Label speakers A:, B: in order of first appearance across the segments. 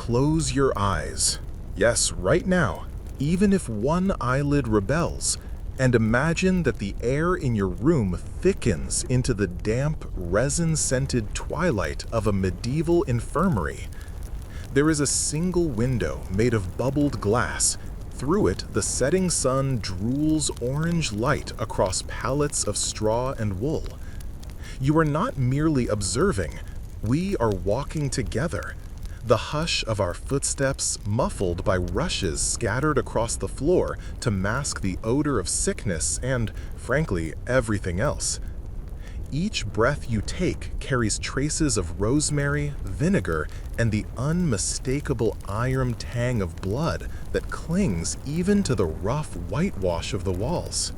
A: Close your eyes. Yes, right now, even if one eyelid rebels, and imagine that the air in your room thickens into the damp, resin-scented twilight of a medieval infirmary. There is a single window made of bubbled glass. Through it, the setting sun drools orange light across pallets of straw and wool. You are not merely observing, we are walking together. The hush of our footsteps muffled by rushes scattered across the floor to mask the odor of sickness and, frankly, everything else. Each breath you take carries traces of rosemary, vinegar, and the unmistakable iron tang of blood that clings even to the rough whitewash of the walls.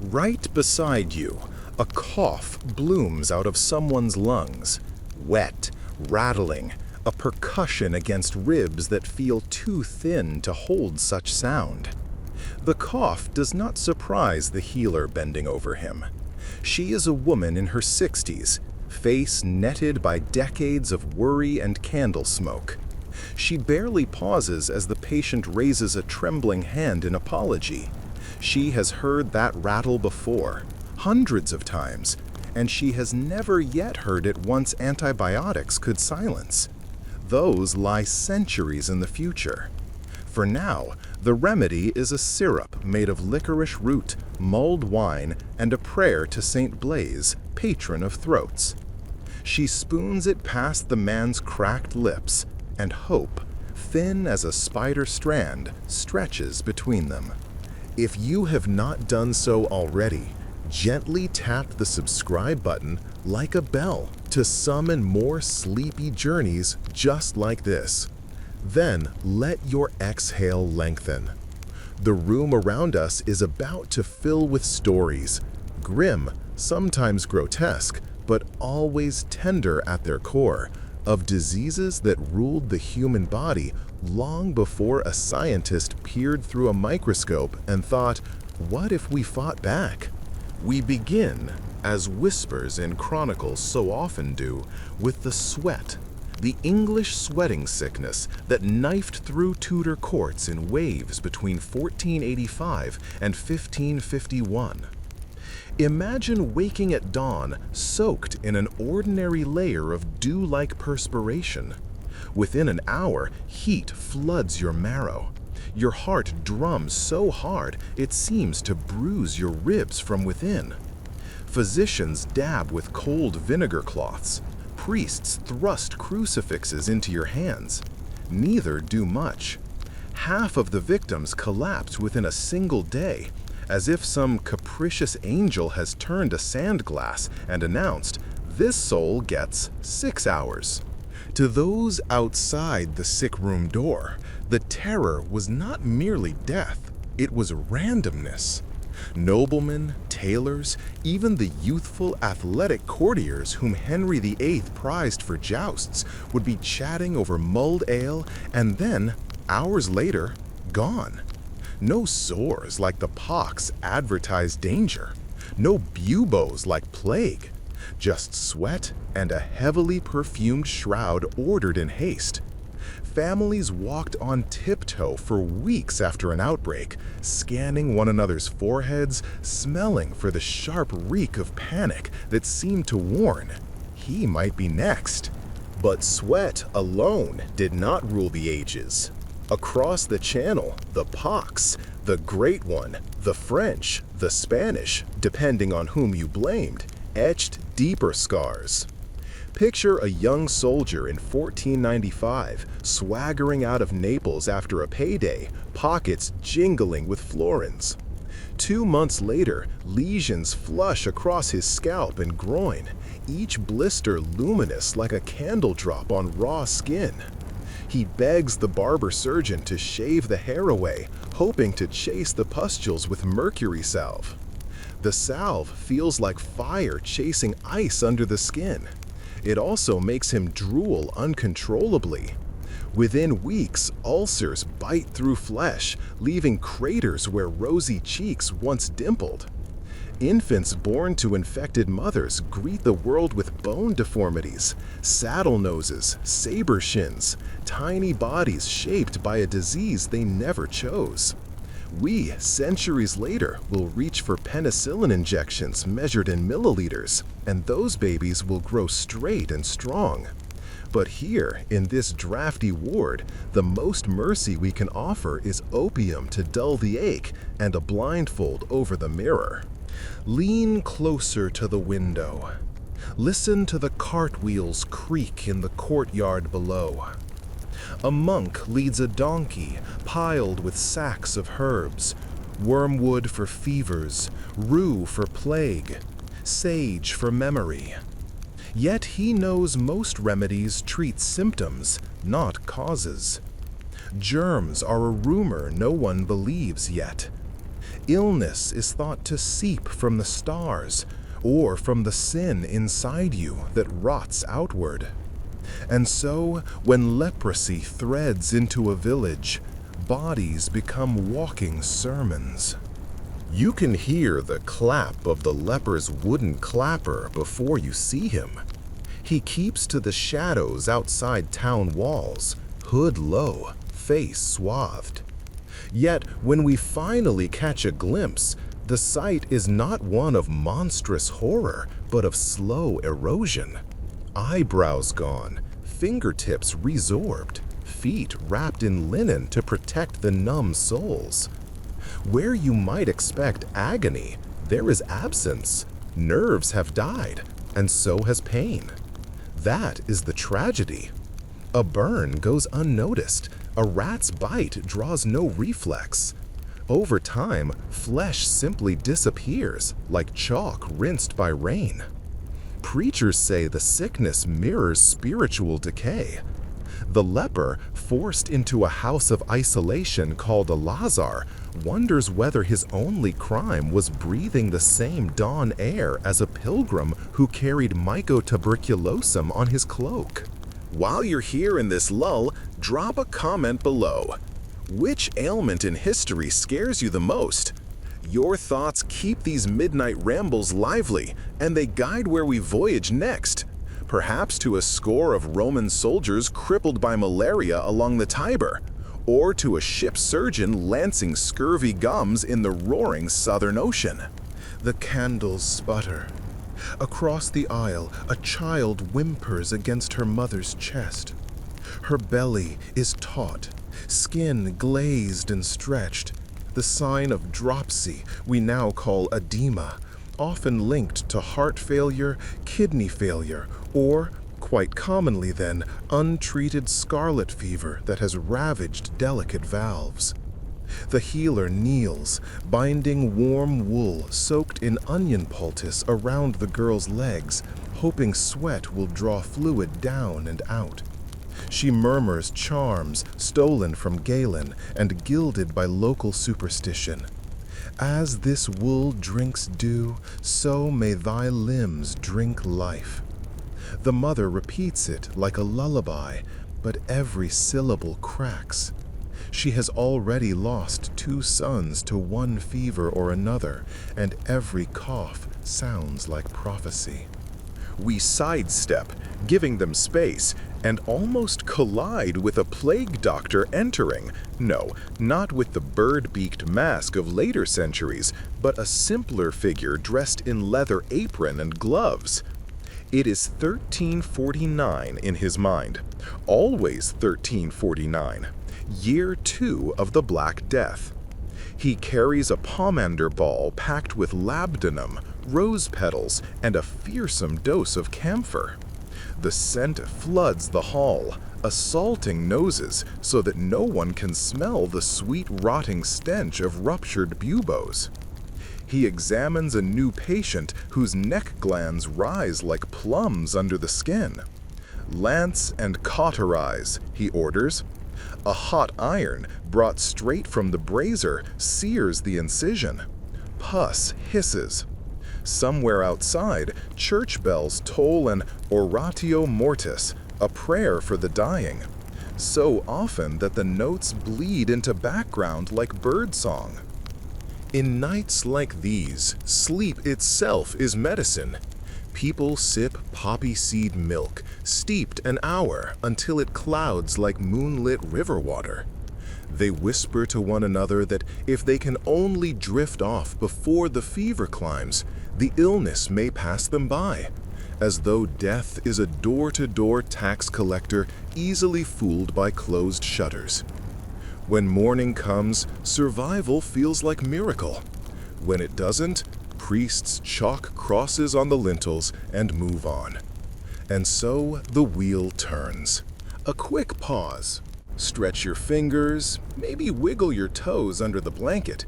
A: Right beside you, a cough blooms out of someone's lungs, wet, rattling, a percussion against ribs that feel too thin to hold such sound. The cough does not surprise the healer bending over him. She is a woman in her 60s, face netted by decades of worry and candle smoke. She barely pauses as the patient raises a trembling hand in apology. She has heard that rattle before, hundreds of times, and she has never yet heard it once antibiotics could silence. Those lie centuries in the future. For now, the remedy is a syrup made of licorice root, mulled wine, and a prayer to Saint Blaise, patron of throats. She spoons it past the man's cracked lips, and hope, thin as a spider strand, stretches between them. If you have not done so already, gently tap the subscribe button like a bell to summon more sleepy journeys just like this. Then let your exhale lengthen. The room around us is about to fill with stories, grim, sometimes grotesque, but always tender at their core, of diseases that ruled the human body long before a scientist peered through a microscope and thought, what if we fought back? We begin, as whispers in chronicles so often do, with the sweat, the English sweating sickness that knifed through Tudor courts in waves between 1485 and 1551. Imagine waking at dawn soaked in an ordinary layer of dew-like perspiration. Within an hour, heat floods your marrow. Your heart drums so hard it seems to bruise your ribs from within. Physicians dab with cold vinegar cloths. Priests thrust crucifixes into your hands. Neither do much. Half of the victims collapse within a single day, as if some capricious angel has turned a sand glass and announced, this soul gets 6 hours. To those outside the sick room door, the terror was not merely death, it was randomness. Noblemen, tailors, even the youthful athletic courtiers whom Henry VIII prized for jousts would be chatting over mulled ale and then, hours later, gone. No sores like the pox advertised danger. No buboes like plague. Just sweat and a heavily perfumed shroud ordered in haste. Families walked on tiptoe for weeks after an outbreak, scanning one another's foreheads, smelling for the sharp reek of panic that seemed to warn, he might be next. But sweat alone did not rule the ages. Across the channel, the pox, the Great One, the French, the Spanish, depending on whom you blamed, etched deeper scars. Picture a young soldier in 1495 swaggering out of Naples after a payday, pockets jingling with florins. 2 months later, lesions flush across his scalp and groin, each blister luminous like a candle drop on raw skin. He begs the barber surgeon to shave the hair away, hoping to chase the pustules with mercury salve. The salve feels like fire chasing ice under the skin. It also makes him drool uncontrollably. Within weeks, ulcers bite through flesh, leaving craters where rosy cheeks once dimpled. Infants born to infected mothers greet the world with bone deformities, saddle noses, saber shins, tiny bodies shaped by a disease they never chose. We, centuries later, will reach for penicillin injections measured in milliliters, and those babies will grow straight and strong. But here, in this drafty ward, the most mercy we can offer is opium to dull the ache and a blindfold over the mirror. Lean closer to the window. Listen to the cartwheels creak in the courtyard below. A monk leads a donkey piled with sacks of herbs, wormwood for fevers, rue for plague, sage for memory. Yet he knows most remedies treat symptoms, not causes. Germs are a rumor no one believes yet. Illness is thought to seep from the stars, or from the sin inside you that rots outward. And so, when leprosy threads into a village, bodies become walking sermons. You can hear the clap of the leper's wooden clapper before you see him. He keeps to the shadows outside town walls, hood low, face swathed. Yet, when we finally catch a glimpse, the sight is not one of monstrous horror, but of slow erosion. Eyebrows gone, fingertips resorbed, feet wrapped in linen to protect the numb soles. Where you might expect agony, there is absence. Nerves have died, and so has pain. That is the tragedy. A burn goes unnoticed. A rat's bite draws no reflex. Over time, flesh simply disappears, like chalk rinsed by rain. Preachers say the sickness mirrors spiritual decay. The leper, forced into a house of isolation called a lazar, wonders whether his only crime was breathing the same dawn air as a pilgrim who carried mycotuberculosum on his cloak. While you're here in this lull, drop a comment below. Which ailment in history scares you the most? Your thoughts keep these midnight rambles lively, and they guide where we voyage next. Perhaps to a score of Roman soldiers crippled by malaria along the Tiber, or to a ship surgeon lancing scurvy gums in the roaring Southern Ocean. The candles sputter. Across the aisle, a child whimpers against her mother's chest. Her belly is taut, skin glazed and stretched, the sign of dropsy we now call edema, often linked to heart failure, kidney failure, or, quite commonly then, untreated scarlet fever that has ravaged delicate valves. The healer kneels, binding warm wool soaked in onion poultice around the girl's legs, hoping sweat will draw fluid down and out. She murmurs charms stolen from Galen and gilded by local superstition. As this wool drinks dew, so may thy limbs drink life. The mother repeats it like a lullaby, but every syllable cracks. She has already lost 2 sons to one fever or another, and every cough sounds like prophecy. We sidestep, giving them space, and almost collide with a plague doctor entering. No, not with the bird-beaked mask of later centuries, but a simpler figure dressed in leather apron and gloves. It is 1349 in his mind, always 1349, year 2 of the Black Death. He carries a pomander ball packed with labdanum, rose petals, and a fearsome dose of camphor. The scent floods the hall, assaulting noses so that no one can smell the sweet rotting stench of ruptured buboes. He examines a new patient whose neck glands rise like plums under the skin. Lance and cauterize, he orders. A hot iron, brought straight from the brazier, sears the incision. Pus hisses. Somewhere outside, church bells toll an oratio mortis, a prayer for the dying, so often that the notes bleed into background like birdsong. In nights like these, sleep itself is medicine. People sip poppy seed milk, steeped an hour until it clouds like moonlit river water. They whisper to one another that if they can only drift off before the fever climbs, the illness may pass them by, as though death is a door-to-door tax collector easily fooled by closed shutters. When morning comes, survival feels like miracle. When it doesn't, priests chalk crosses on the lintels and move on. And so the wheel turns. A quick pause. Stretch your fingers, maybe wiggle your toes under the blanket.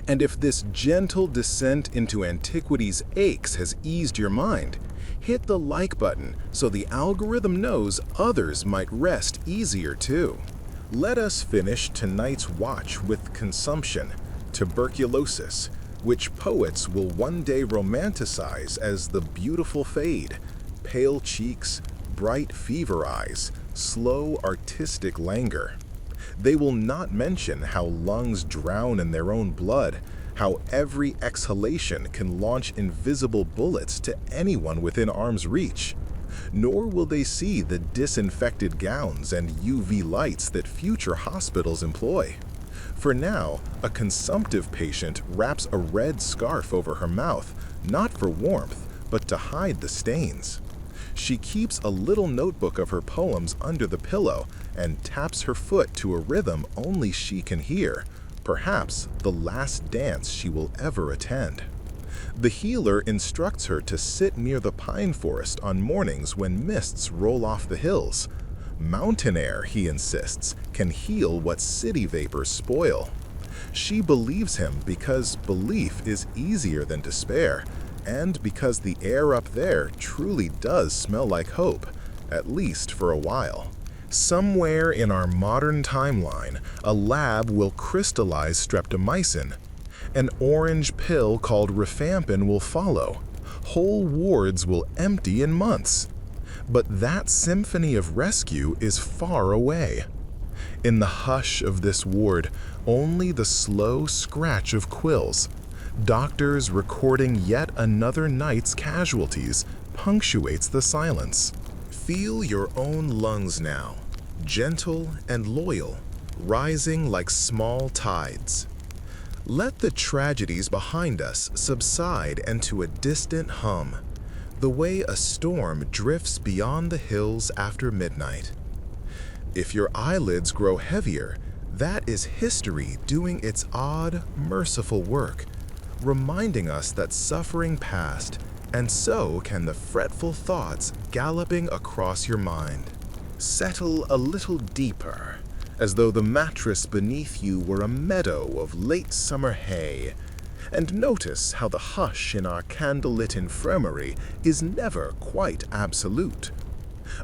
A: And if this gentle descent into antiquity's aches has eased your mind, hit the like button so the algorithm knows others might rest easier too. Let us finish tonight's watch with consumption, tuberculosis, which poets will one day romanticize as the beautiful fade, pale cheeks, bright fever eyes, slow artistic languor. They will not mention how lungs drown in their own blood, how every exhalation can launch invisible bullets to anyone within arm's reach. Nor will they see the disinfected gowns and UV lights that future hospitals employ. For now, a consumptive patient wraps a red scarf over her mouth, not for warmth, but to hide the stains. She keeps a little notebook of her poems under the pillow and taps her foot to a rhythm only she can hear, perhaps the last dance she will ever attend. The healer instructs her to sit near the pine forest on mornings when mists roll off the hills. Mountain air, he insists, can heal what city vapors spoil. She believes him because belief is easier than despair, and because the air up there truly does smell like hope, at least for a while. Somewhere in our modern timeline, a lab will crystallize streptomycin. An orange pill called rifampin will follow. Whole wards will empty in months. But that symphony of rescue is far away. In the hush of this ward, only the slow scratch of quills, doctors recording yet another night's casualties, punctuates the silence. Feel your own lungs now, gentle and loyal, rising like small tides. Let the tragedies behind us subside into a distant hum, the way a storm drifts beyond the hills after midnight. If your eyelids grow heavier, that is history doing its odd, merciful work, reminding us that suffering passed, and so can the fretful thoughts galloping across your mind. Settle a little deeper, as though the mattress beneath you were a meadow of late summer hay, and notice how the hush in our candlelit infirmary is never quite absolute.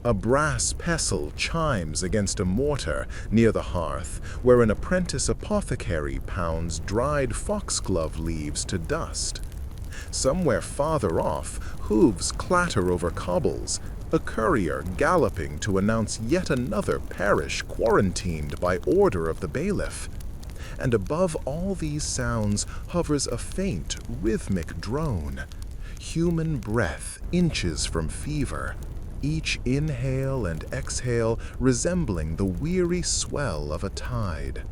A: A brass pestle chimes against a mortar near the hearth, where an apprentice apothecary pounds dried foxglove leaves to dust. Somewhere farther off, hooves clatter over cobbles, a courier galloping to announce yet another parish quarantined by order of the bailiff. And above all these sounds hovers a faint, rhythmic drone. Human breath inches from fever, each inhale and exhale resembling the weary swell of a tide.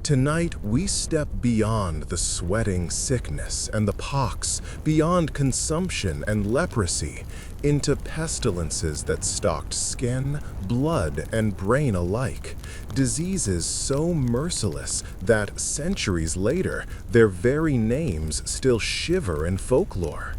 A: Tonight we step beyond the sweating sickness and the pox, beyond consumption and leprosy, into pestilences that stalked skin, blood, and brain alike, diseases so merciless that centuries later their very names still shiver in folklore.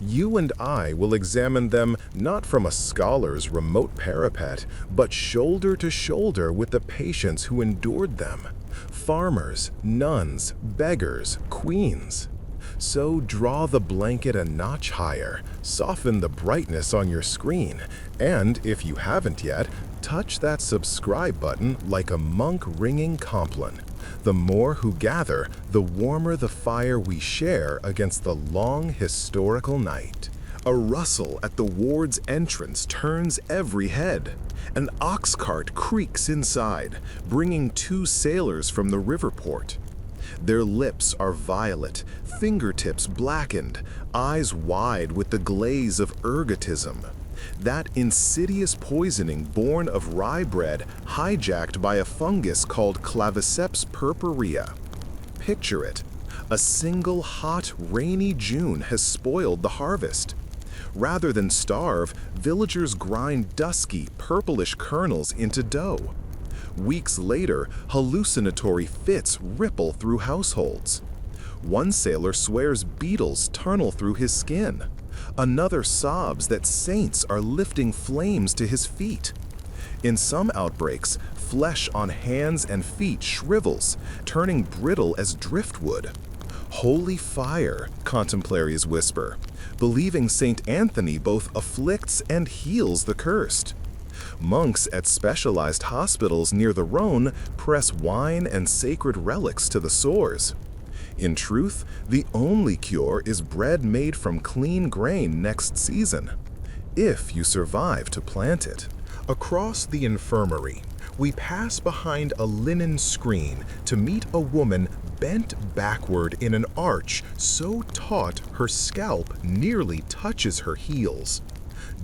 A: You and I will examine them not from a scholar's remote parapet, but shoulder to shoulder with the patients who endured them. Farmers, nuns, beggars, queens. So draw the blanket a notch higher, soften the brightness on your screen, and if you haven't yet, touch that subscribe button like a monk ringing Compline. The more who gather, the warmer the fire we share against the long historical night. A rustle at the ward's entrance turns every head. An ox cart creaks inside, bringing 2 sailors from the river port. Their lips are violet, fingertips blackened, eyes wide with the glaze of ergotism. That insidious poisoning born of rye bread hijacked by a fungus called Claviceps purpurea. Picture it. A single hot, rainy June has spoiled the harvest. Rather than starve, villagers grind dusky, purplish kernels into dough. Weeks later, hallucinatory fits ripple through households. One sailor swears beetles tunnel through his skin. Another sobs that saints are lifting flames to his feet. In some outbreaks, flesh on hands and feet shrivels, turning brittle as driftwood. Holy fire, contemplaries whisper, believing Saint Anthony both afflicts and heals the cursed. Monks at specialized hospitals near the Rhone press wine and sacred relics to the sores. In truth, the only cure is bread made from clean grain next season, if you survive to plant it. Across the infirmary, we pass behind a linen screen to meet a woman bent backward in an arch so taut her scalp nearly touches her heels.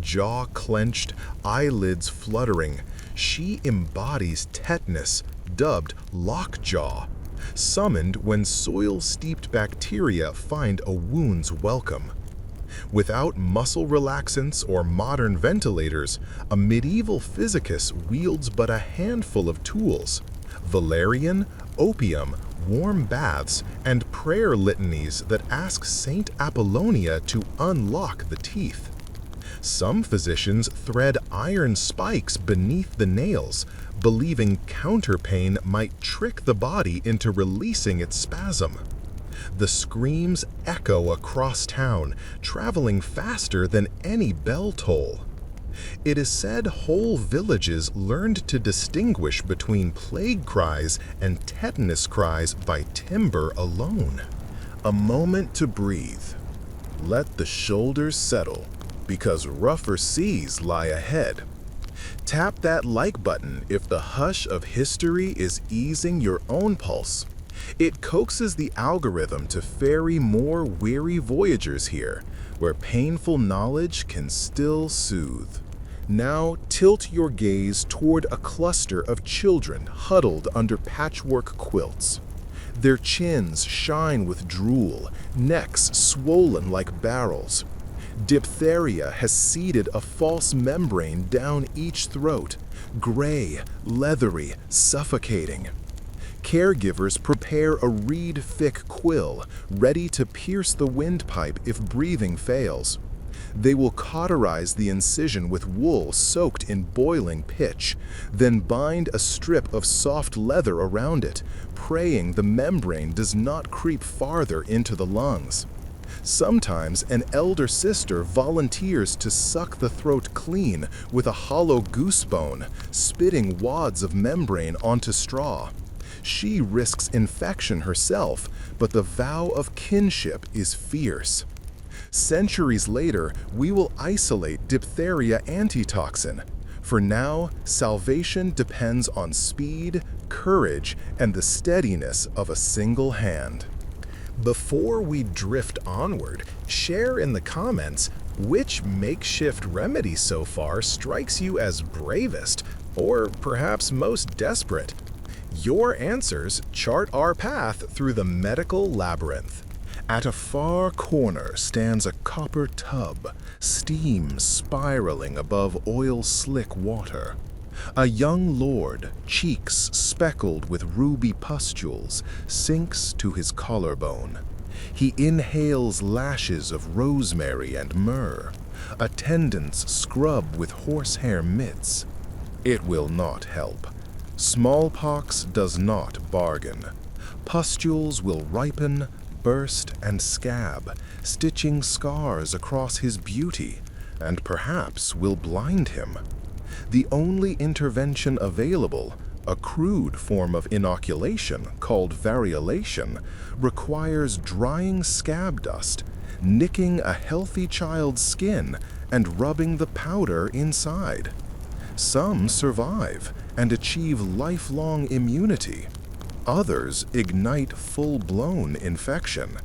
A: Jaw clenched, eyelids fluttering, she embodies tetanus, dubbed lockjaw, summoned when soil-steeped bacteria find a wound's welcome. Without muscle relaxants or modern ventilators, a medieval physicus wields but a handful of tools: valerian, opium, warm baths, and prayer litanies that ask Saint Apollonia to unlock the teeth. Some physicians thread iron spikes beneath the nails, believing counterpain might trick the body into releasing its spasm. The screams echo across town, traveling faster than any bell toll. It is said whole villages learned to distinguish between plague cries and tetanus cries by timbre alone. A moment to breathe. Let the shoulders settle, because rougher seas lie ahead. Tap that like button if the hush of history is easing your own pulse. It coaxes the algorithm to ferry more weary voyagers here, where painful knowledge can still soothe. Now tilt your gaze toward a cluster of children huddled under patchwork quilts. Their chins shine with drool, necks swollen like barrels. Diphtheria has seeded a false membrane down each throat, gray, leathery, suffocating. Caregivers prepare a reed-thick quill, ready to pierce the windpipe if breathing fails. They will cauterize the incision with wool soaked in boiling pitch, then bind a strip of soft leather around it, praying the membrane does not creep farther into the lungs. Sometimes an elder sister volunteers to suck the throat clean with a hollow goose bone, spitting wads of membrane onto straw. She risks infection herself, but the vow of kinship is fierce. Centuries later, we will isolate diphtheria antitoxin. For now, salvation depends on speed, courage, and the steadiness of a single hand. Before we drift onward, share in the comments which makeshift remedy so far strikes you as bravest, or perhaps most desperate. Your answers chart our path through the medical labyrinth. At a far corner stands a copper tub, steam spiraling above oil-slick water. A young lord, cheeks speckled with ruby pustules, sinks to his collarbone. He inhales lashes of rosemary and myrrh. Attendants scrub with horsehair mitts. It will not help. Smallpox does not bargain. Pustules will ripen, burst, and scab, stitching scars across his beauty, and perhaps will blind him. The only intervention available, a crude form of inoculation called variolation, requires drying scab dust, nicking a healthy child's skin, and rubbing the powder inside. Some survive and achieve lifelong immunity. Others ignite full-blown infection.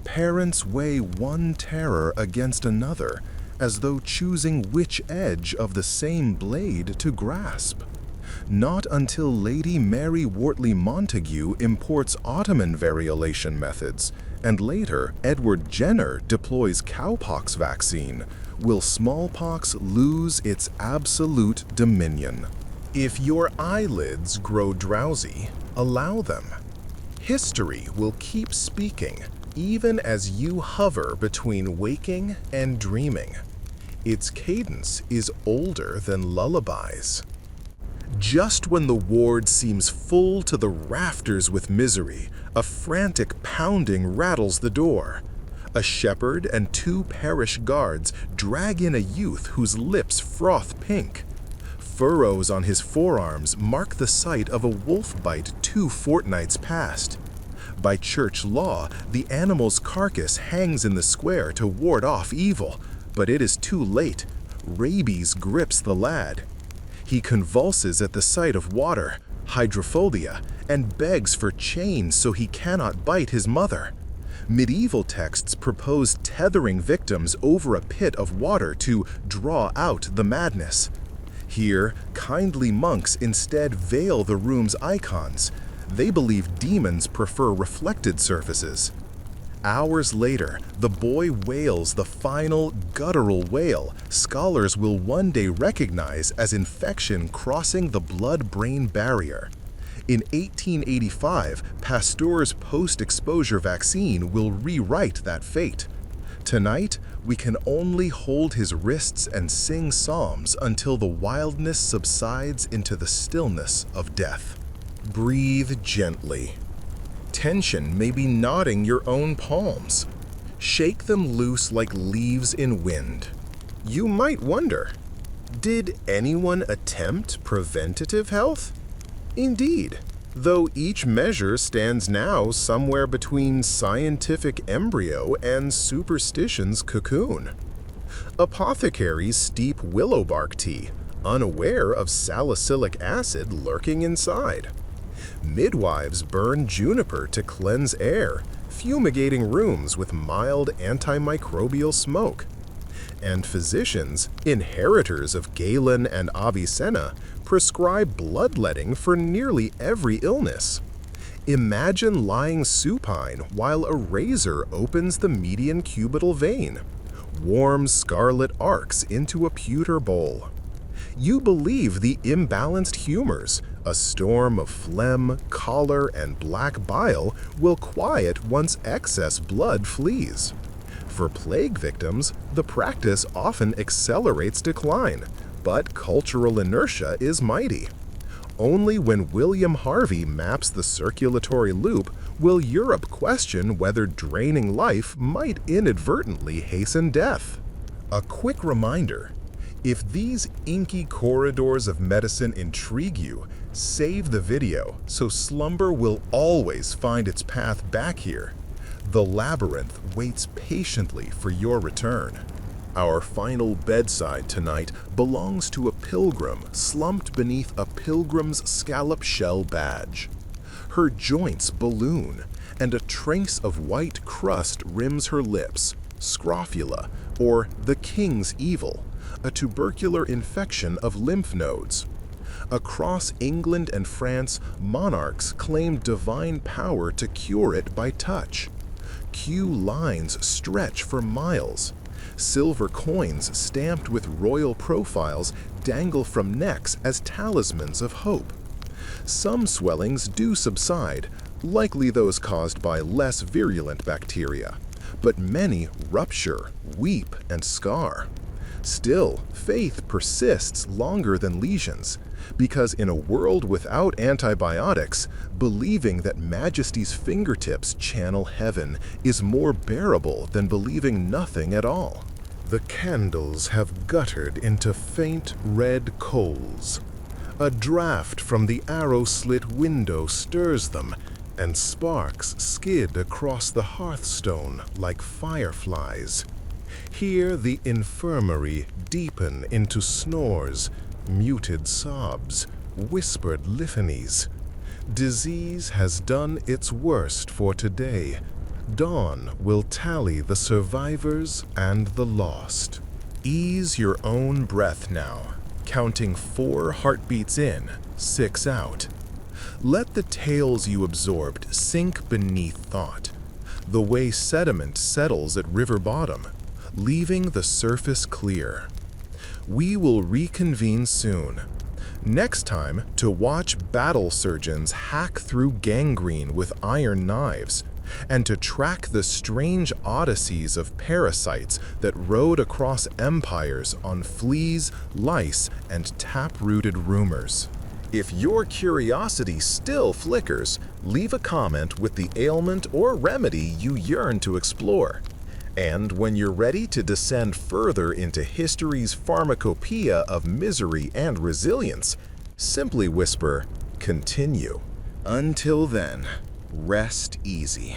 A: Parents weigh one terror against another, as though choosing which edge of the same blade to grasp. Not until Lady Mary Wortley Montagu imports Ottoman variolation methods, and later Edward Jenner deploys cowpox vaccine, will smallpox lose its absolute dominion. If your eyelids grow drowsy, allow them. History will keep speaking, even as you hover between waking and dreaming. Its cadence is older than lullabies. Just when the ward seems full to the rafters with misery, a frantic pounding rattles the door. A shepherd and two parish guards drag in a youth whose lips froth pink. Furrows on his forearms mark the site of a wolf bite 2 fortnights past. By church law, the animal's carcass hangs in the square to ward off evil, but it is too late. Rabies grips the lad. He convulses at the sight of water, hydrophobia, and begs for chains so he cannot bite his mother. Medieval texts propose tethering victims over a pit of water to draw out the madness. Here, kindly monks instead veil the room's icons. They believe demons prefer reflected surfaces. Hours later, the boy wails the final guttural wail scholars will one day recognize as infection crossing the blood-brain barrier. In 1885, Pasteur's post-exposure vaccine will rewrite that fate. Tonight, we can only hold his wrists and sing psalms until the wildness subsides into the stillness of death. Breathe gently. Tension may be knotting your own palms. Shake them loose like leaves in wind. You might wonder, did anyone attempt preventative health? Indeed, though each measure stands now somewhere between scientific embryo and superstition's cocoon. Apothecaries steep willow bark tea, unaware of salicylic acid lurking inside. Midwives burn juniper to cleanse air, fumigating rooms with mild antimicrobial smoke. And physicians, inheritors of Galen and Avicenna, prescribe bloodletting for nearly every illness. Imagine lying supine while a razor opens the median cubital vein, warm scarlet arcs into a pewter bowl. You believe the imbalanced humors, a storm of phlegm, choler, and black bile, will quiet once excess blood flees. For plague victims, the practice often accelerates decline, but cultural inertia is mighty. Only when William Harvey maps the circulatory loop will Europe question whether draining life might inadvertently hasten death. A quick reminder: if these inky corridors of medicine intrigue you, save the video so slumber will always find its path back here. The labyrinth waits patiently for your return. Our final bedside tonight belongs to a pilgrim slumped beneath a pilgrim's scallop shell badge. Her joints balloon, and a trace of white crust rims her lips, scrofula, or the king's evil, a tubercular infection of lymph nodes. Across England and France, monarchs claim divine power to cure it by touch. Queue lines stretch for miles. Silver coins stamped with royal profiles dangle from necks as talismans of hope. Some swellings do subside, likely those caused by less virulent bacteria, but many rupture, weep, and scar. Still, faith persists longer than lesions, because in a world without antibiotics, believing that Majesty's fingertips channel heaven is more bearable than believing nothing at all. The candles have guttered into faint red coals. A draught from the arrow-slit window stirs them, and sparks skid across the hearthstone like fireflies. Here the infirmary deepen into snores, muted sobs, whispered litanies. Disease has done its worst for today. Dawn will tally the survivors and the lost. Ease your own breath now, counting 4 heartbeats in, 6 out. Let the tales you absorbed sink beneath thought, the way sediment settles at river bottom, leaving the surface clear. We will reconvene soon. Next time, to watch battle surgeons hack through gangrene with iron knives, and to track the strange odysseys of parasites that rode across empires on fleas, lice, and tap-rooted rumors. If your curiosity still flickers, leave a comment with the ailment or remedy you yearn to explore. And when you're ready to descend further into history's pharmacopoeia of misery and resilience, simply whisper, "Continue." Until then, rest easy.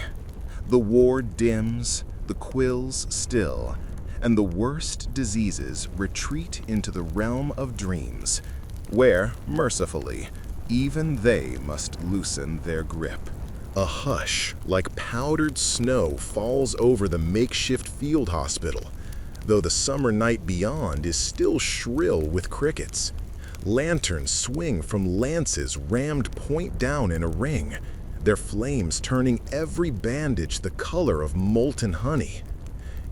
A: The war dims, the quills still, and the worst diseases retreat into the realm of dreams, where, mercifully, even they must loosen their grip. A hush like powdered snow falls over the makeshift field hospital, though the summer night beyond is still shrill with crickets. Lanterns swing from lances rammed point down in a ring, their flames turning every bandage the color of molten honey.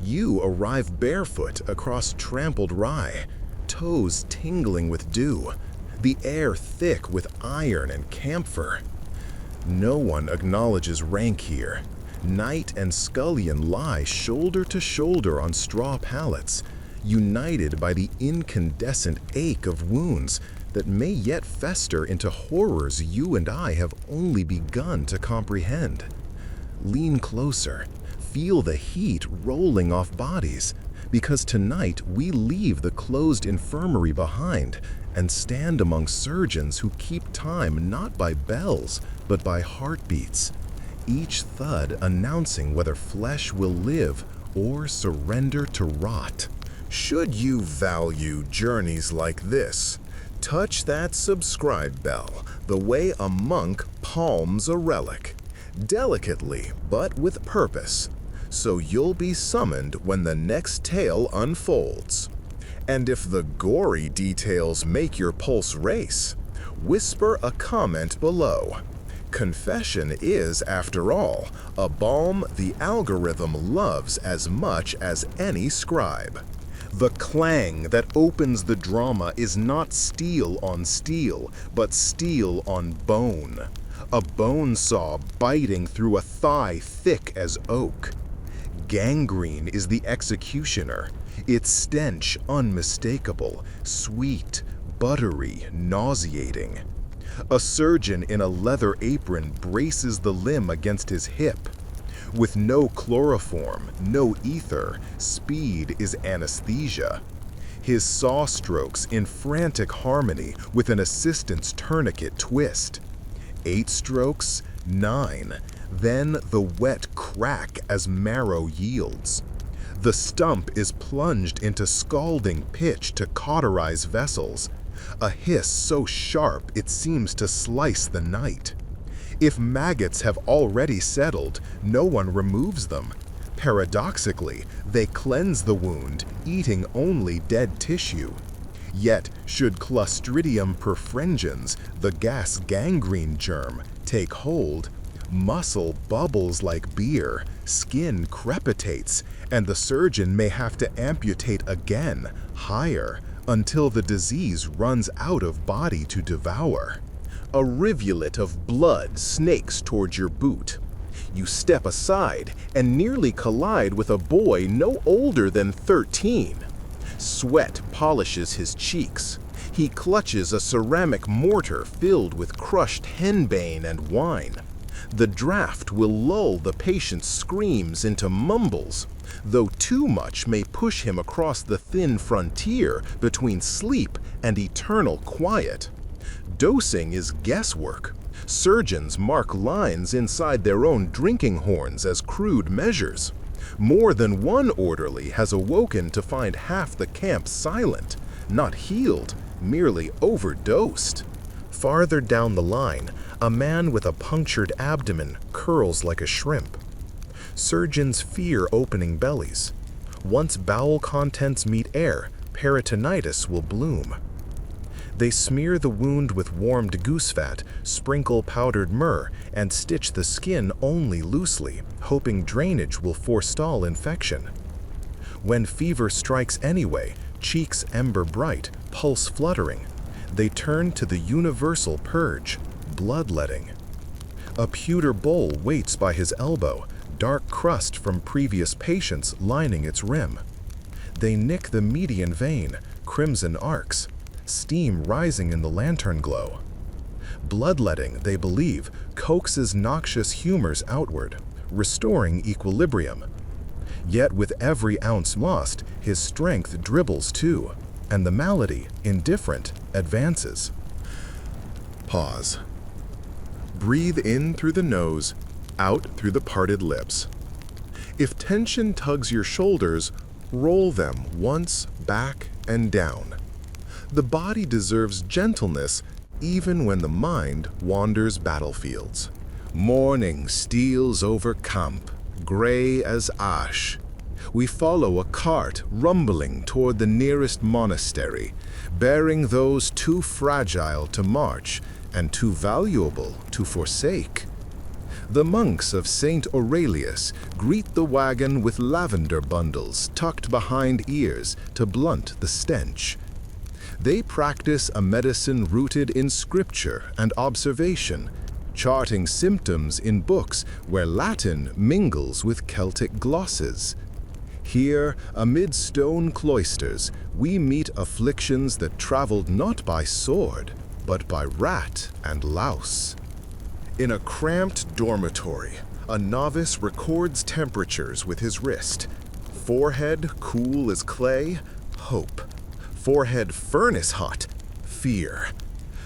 A: You arrive barefoot across trampled rye, toes tingling with dew, the air thick with iron and camphor. No one acknowledges rank here. Knight and scullion lie shoulder to shoulder on straw pallets, united by the incandescent ache of wounds that may yet fester into horrors you and I have only begun to comprehend. Lean closer, feel the heat rolling off bodies, because tonight we leave the closed infirmary behind and stand among surgeons who keep time not by bells, but by heartbeats, each thud announcing whether flesh will live or surrender to rot. Should you value journeys like this, touch that subscribe bell the way a monk palms a relic, delicately but with purpose, so you'll be summoned when the next tale unfolds. And if the gory details make your pulse race, whisper a comment below. Confession is, after all, a balm the algorithm loves as much as any scribe. The clang that opens the drama is not steel on steel, but steel on bone. A bone saw biting through a thigh thick as oak. Gangrene is the executioner, its stench unmistakable, sweet, buttery, nauseating. A surgeon in a leather apron braces the limb against his hip. With no chloroform, no ether, speed is anesthesia. His saw strokes in frantic harmony with an assistant's tourniquet twist. 8 strokes, 9, then the wet crack as marrow yields. The stump is plunged into scalding pitch to cauterize vessels, a hiss so sharp it seems to slice the night. If maggots have already settled, no one removes them. Paradoxically, they cleanse the wound, eating only dead tissue. Yet, should Clostridium perfringens, the gas gangrene germ, take hold, muscle bubbles like beer, skin crepitates, and the surgeon may have to amputate again, higher, until the disease runs out of body to devour. A rivulet of blood snakes towards your boot. You step aside and nearly collide with a boy no older than 13. Sweat polishes his cheeks. He clutches a ceramic mortar filled with crushed henbane and wine. The draught will lull the patient's screams into mumbles, though too much may push him across the thin frontier between sleep and eternal quiet. Dosing is guesswork. Surgeons mark lines inside their own drinking horns as crude measures. More than one orderly has awoken to find half the camp silent, not healed, merely overdosed. Farther down the line, A man with a punctured abdomen curls like a shrimp. Surgeons fear opening bellies. Once bowel contents meet air, peritonitis will bloom. They smear the wound with warmed goose fat, sprinkle powdered myrrh, and stitch the skin only loosely, hoping drainage will forestall infection. When fever strikes anyway, cheeks ember bright, pulse fluttering, they turn to the universal purge, bloodletting. A pewter bowl waits by his elbow, dark crust from previous patients lining its rim. They nick the median vein, crimson arcs, steam rising in the lantern glow. Bloodletting, they believe, coaxes noxious humors outward, restoring equilibrium. Yet with every ounce lost, his strength dribbles too, and the malady, indifferent, advances. Pause. Breathe in through the nose, out through the parted lips. If tension tugs your shoulders, roll them once back and down. The body deserves gentleness even when the mind wanders battlefields. Morning steals over camp, gray as ash. We follow a cart rumbling toward the nearest monastery, bearing those too fragile to march and too valuable to forsake. The monks of St. Aurelius greet the wagon with lavender bundles tucked behind ears to blunt the stench. They practice a medicine rooted in scripture and observation, charting symptoms in books where Latin mingles with Celtic glosses. Here, amid stone cloisters, we meet afflictions that traveled not by sword, but by rat and louse. In a cramped dormitory, a novice records temperatures with his wrist. Forehead cool as clay, hope. Forehead furnace hot, fear.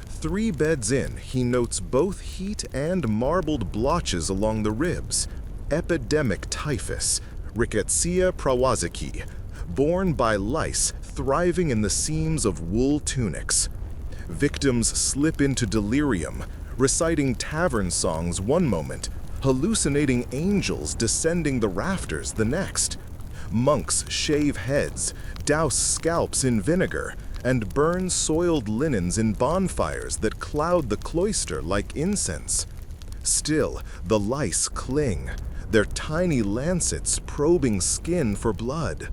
A: 3 beds in, he notes both heat and marbled blotches along the ribs. Epidemic typhus, Rickettsia prawazici, borne by lice thriving in the seams of wool tunics. Victims slip into delirium, reciting tavern songs one moment, hallucinating angels descending the rafters the next. Monks shave heads, douse scalps in vinegar, and burn soiled linens in bonfires that cloud the cloister like incense. Still, the lice cling, their tiny lancets probing skin for blood.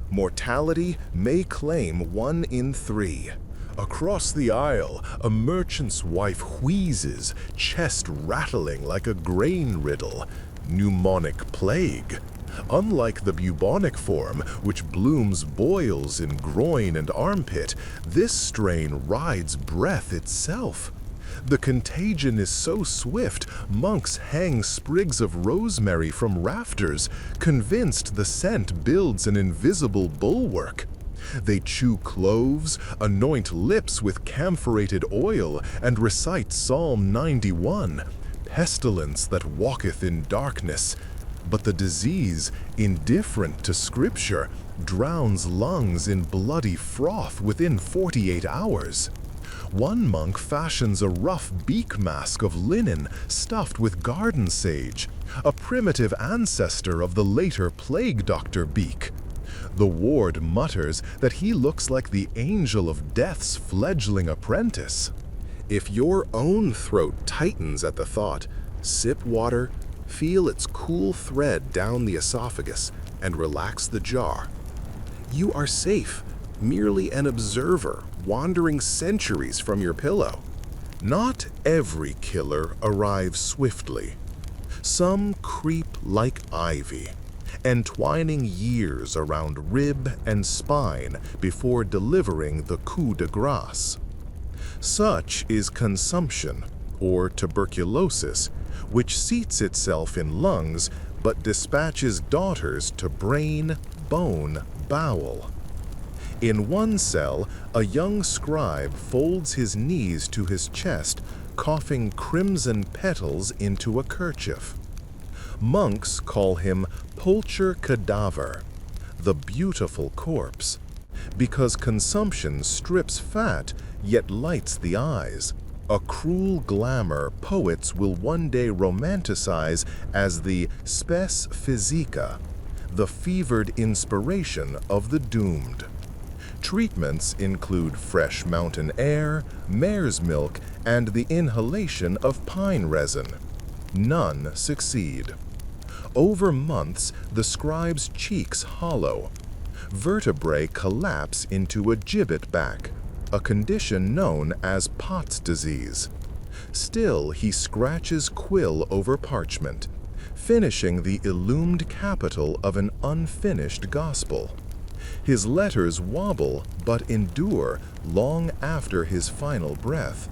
A: Mortality may claim 1 in 3. Across the aisle, a merchant's wife wheezes, chest rattling like a grain riddle. Pneumonic plague. Unlike the bubonic form, which blooms boils in groin and armpit, this strain rides breath itself. The contagion is so swift, monks hang sprigs of rosemary from rafters, convinced the scent builds an invisible bulwark. They chew cloves, anoint lips with camphorated oil, and recite Psalm 91, pestilence that walketh in darkness. But the disease, indifferent to scripture, drowns lungs in bloody froth within 48 hours. One monk fashions a rough beak mask of linen stuffed with garden sage, a primitive ancestor of the later plague doctor beak. The ward mutters that he looks like the angel of death's fledgling apprentice. If your own throat tightens at the thought, sip water, feel its cool thread down the esophagus, and relax the jar. You are safe, merely an observer wandering centuries from your pillow. Not every killer arrives swiftly. Some creep like ivy, entwining years around rib and spine before delivering the coup de grace. Such is consumption, or tuberculosis, which seats itself in lungs but dispatches daughters to brain, bone, bowel. In one cell, a young scribe folds his knees to his chest, coughing crimson petals into a kerchief. Monks call him Pulcher Cadaver, the beautiful corpse, because consumption strips fat yet lights the eyes. A cruel glamour poets will one day romanticize as the spes physica, the fevered inspiration of the doomed. Treatments include fresh mountain air, mare's milk, and the inhalation of pine resin. None succeed. Over months, the scribe's cheeks hollow. Vertebrae collapse into a gibbet back, a condition known as Pott's disease. Still, he scratches quill over parchment, finishing the illumed capital of an unfinished gospel. His letters wobble but endure long after his final breath,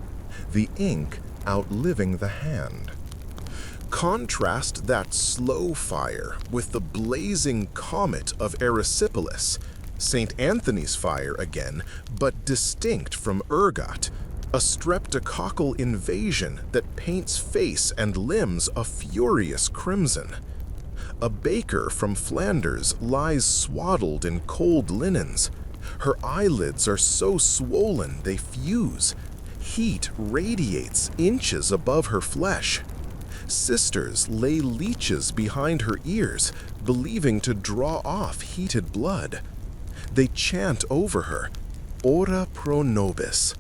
A: the ink outliving the hand. Contrast that slow fire with the blazing comet of Erysipelas, St. Anthony's fire again, but distinct from ergot, a streptococcal invasion that paints face and limbs a furious crimson. A baker from Flanders lies swaddled in cold linens. Her eyelids are so swollen they fuse. Heat radiates inches above her flesh. Sisters lay leeches behind her ears, believing to draw off heated blood. They chant over her, ora pro nobis.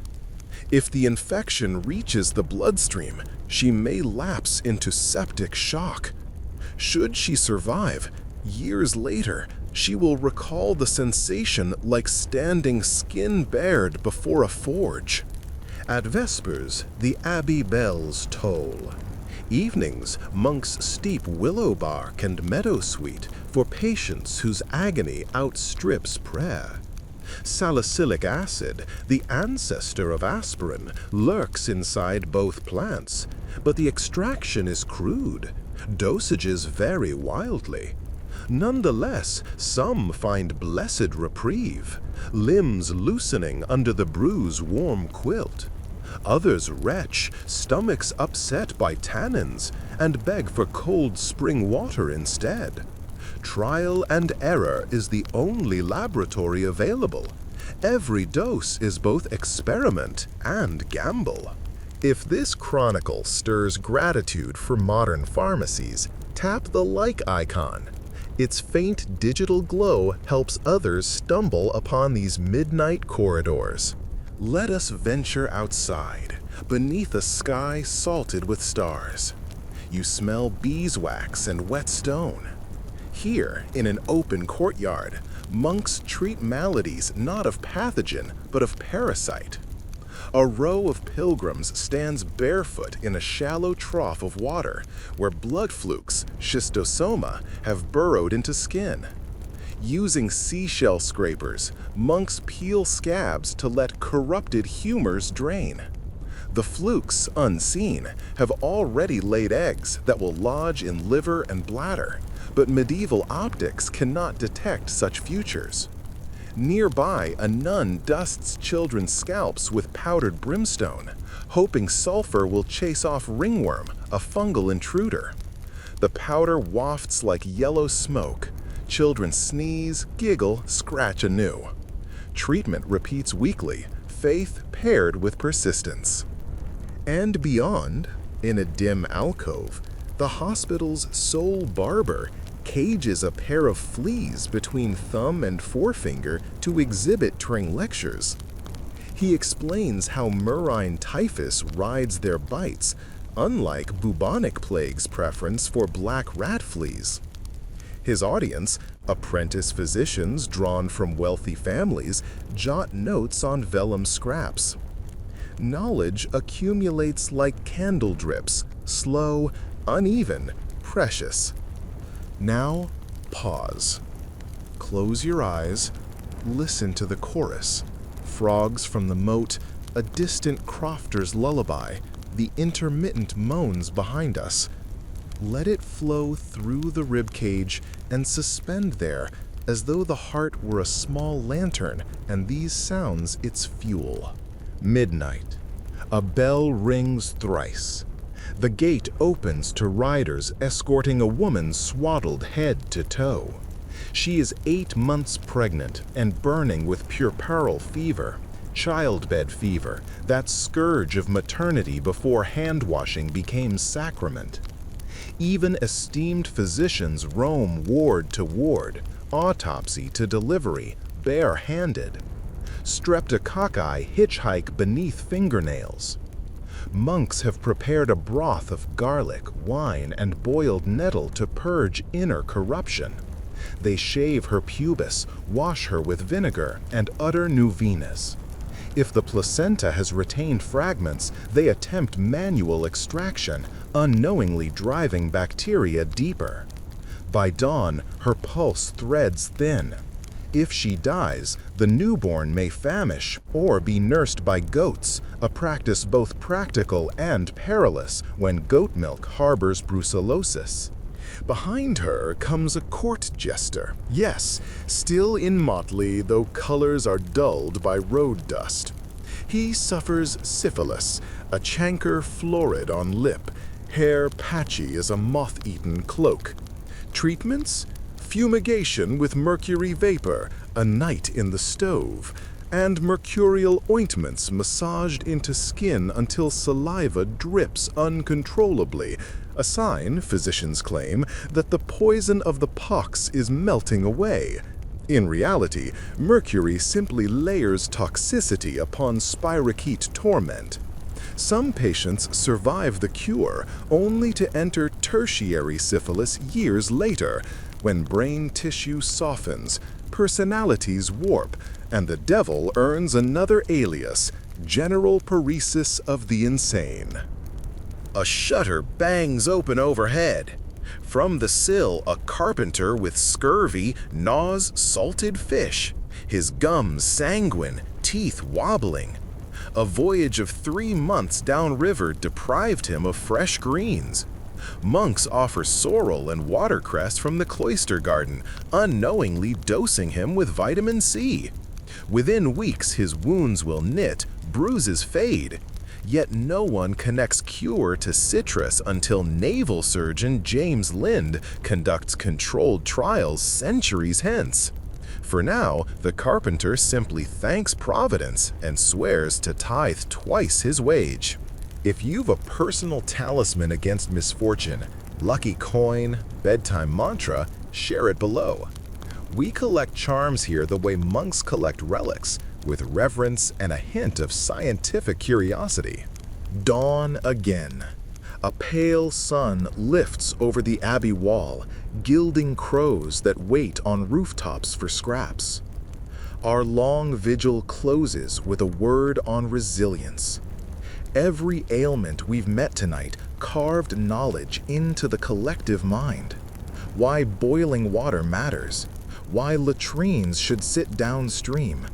A: If the infection reaches the bloodstream, she may lapse into septic shock. Should she survive, years later, she will recall the sensation like standing skin-bared before a forge. At Vespers, the abbey bells toll. Evenings, monks steep willow bark and meadowsweet for patients whose agony outstrips prayer. Salicylic acid, the ancestor of aspirin, lurks inside both plants, but the extraction is crude. Dosages vary wildly. Nonetheless, some find blessed reprieve, limbs loosening under the brew's warm quilt. Others retch, stomachs upset by tannins, and beg for cold spring water instead. Trial and error is the only laboratory available. Every dose is both experiment and gamble. If this chronicle stirs gratitude for modern pharmacies, tap the like icon. Its faint digital glow helps others stumble upon these midnight corridors. Let us venture outside, beneath a sky salted with stars. You smell beeswax and wet stone. Here, in an open courtyard, monks treat maladies not of pathogen, but of parasite. A row of pilgrims stands barefoot in a shallow trough of water, where blood flukes, schistosoma, have burrowed into skin. Using seashell scrapers, monks peel scabs to let corrupted humors drain. The flukes, unseen, have already laid eggs that will lodge in liver and bladder, but medieval optics cannot detect such futures. Nearby, a nun dusts children's scalps with powdered brimstone, hoping sulfur will chase off ringworm, a fungal intruder. The powder wafts like yellow smoke. Children sneeze, giggle, scratch anew. Treatment repeats weekly, faith paired with persistence. And beyond, in a dim alcove, the hospital's sole barber cages a pair of fleas between thumb and forefinger to exhibit during lectures. He explains how murine typhus rides their bites, unlike bubonic plague's preference for black rat fleas. His audience, apprentice physicians drawn from wealthy families, jot notes on vellum scraps. Knowledge accumulates like candle drips, slow, uneven, precious. Now, pause. Close your eyes, listen to the chorus. Frogs from the moat, a distant crofter's lullaby, the intermittent moans behind us. Let it flow through the ribcage and suspend there as though the heart were a small lantern and these sounds its fuel. Midnight. A bell rings thrice. The gate opens to riders escorting a woman swaddled head to toe. She is 8 months pregnant and burning with puerperal fever. childbed fever, that scourge of maternity before hand-washing became sacrament. Even esteemed physicians roam ward to ward, autopsy to delivery, bare-handed. Streptococci hitchhike beneath fingernails. Monks have prepared a broth of garlic, wine, and boiled nettle to purge inner corruption. They shave her pubis, wash her with vinegar, and utter new Venus. If the placenta has retained fragments, they attempt manual extraction, unknowingly driving bacteria deeper. By dawn, her pulse threads thin. If she dies, the newborn may famish or be nursed by goats, a practice both practical and perilous when goat milk harbors brucellosis. Behind her comes a court jester, yes, still in motley though colors are dulled by road dust. He suffers syphilis, a chancre florid on lip, hair patchy as a moth-eaten cloak. Treatments? Fumigation with mercury vapor, a night in the stove, and mercurial ointments massaged into skin until saliva drips uncontrollably, a sign, physicians claim, that the poison of the pox is melting away. In reality, mercury simply layers toxicity upon spirochete torment. Some patients survive the cure, only to enter tertiary syphilis years later, when brain tissue softens, personalities warp, and the devil earns another alias, general paresis of the insane. A shutter bangs open overhead. From the sill, a carpenter with scurvy gnaws salted fish, his gums sanguine, teeth wobbling. A voyage of 3 months downriver deprived him of fresh greens. Monks offer sorrel and watercress from the cloister garden, unknowingly dosing him with vitamin C. Within weeks his wounds will knit, bruises fade. Yet no one connects cure to citrus until naval surgeon James Lind conducts controlled trials centuries hence. For now, the carpenter simply thanks Providence and swears to tithe twice his wage. If you've a personal talisman against misfortune, lucky coin, bedtime mantra, share it below. We collect charms here the way monks collect relics, with reverence and a hint of scientific curiosity. Dawn again. A pale sun lifts over the abbey wall, gilding crows that wait on rooftops for scraps. Our long vigil closes with a word on resilience. Every ailment we've met tonight carved knowledge into the collective mind. Why boiling water matters, why latrines should sit downstream,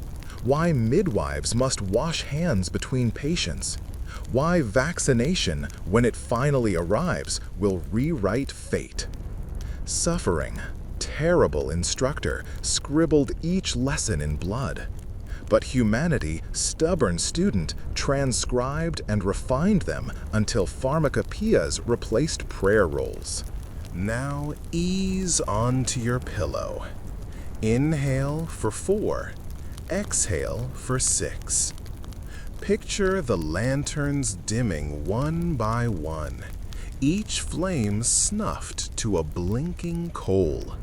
A: why midwives must wash hands between patients, why vaccination, when it finally arrives, will rewrite fate. Suffering, terrible instructor, scribbled each lesson in blood. But humanity, stubborn student, transcribed and refined them until pharmacopoeias replaced prayer rolls. Now ease onto your pillow. Inhale for 4. Exhale for 6. Picture the lanterns dimming one by one, each flame snuffed to a blinking coal.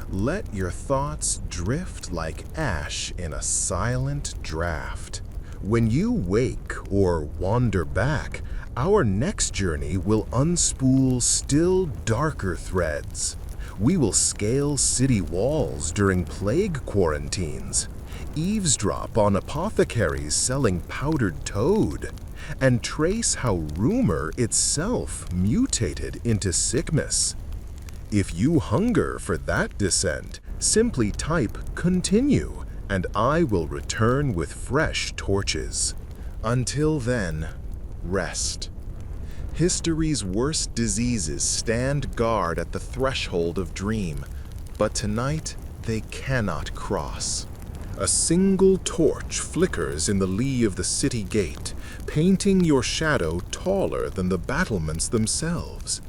A: Let your thoughts drift like ash in a silent draft. When you wake or wander back, our next journey will unspool still darker threads. We will scale city walls during plague quarantines, eavesdrop on apothecaries selling powdered toad, and trace how rumor itself mutated into sickness. If you hunger for that descent, simply type "continue" and I will return with fresh torches. Until then, rest. History's worst diseases stand guard at the threshold of dream, but tonight they cannot cross. A single torch flickers in the lee of the city gate, painting your shadow taller than the battlements themselves.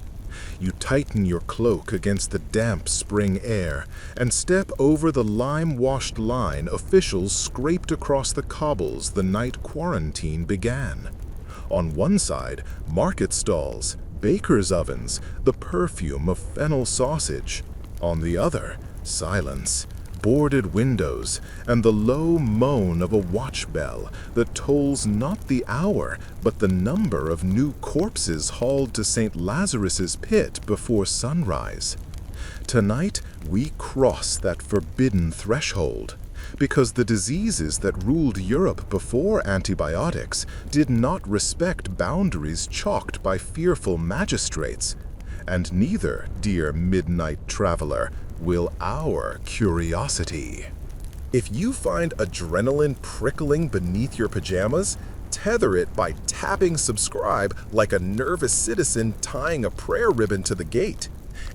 A: You tighten your cloak against the damp spring air and step over the lime-washed line officials scraped across the cobbles the night quarantine began. On one side, market stalls, bakers' ovens, the perfume of fennel sausage. On the other, silence, boarded windows, and the low moan of a watch bell that tolls not the hour, but the number of new corpses hauled to St. Lazarus's pit before sunrise. Tonight, we cross that forbidden threshold, because the diseases that ruled Europe before antibiotics did not respect boundaries chalked by fearful magistrates. And neither, dear midnight traveler, will our curiosity. If you find adrenaline prickling beneath your pajamas, tether it by tapping subscribe like a nervous citizen tying a prayer ribbon to the gate.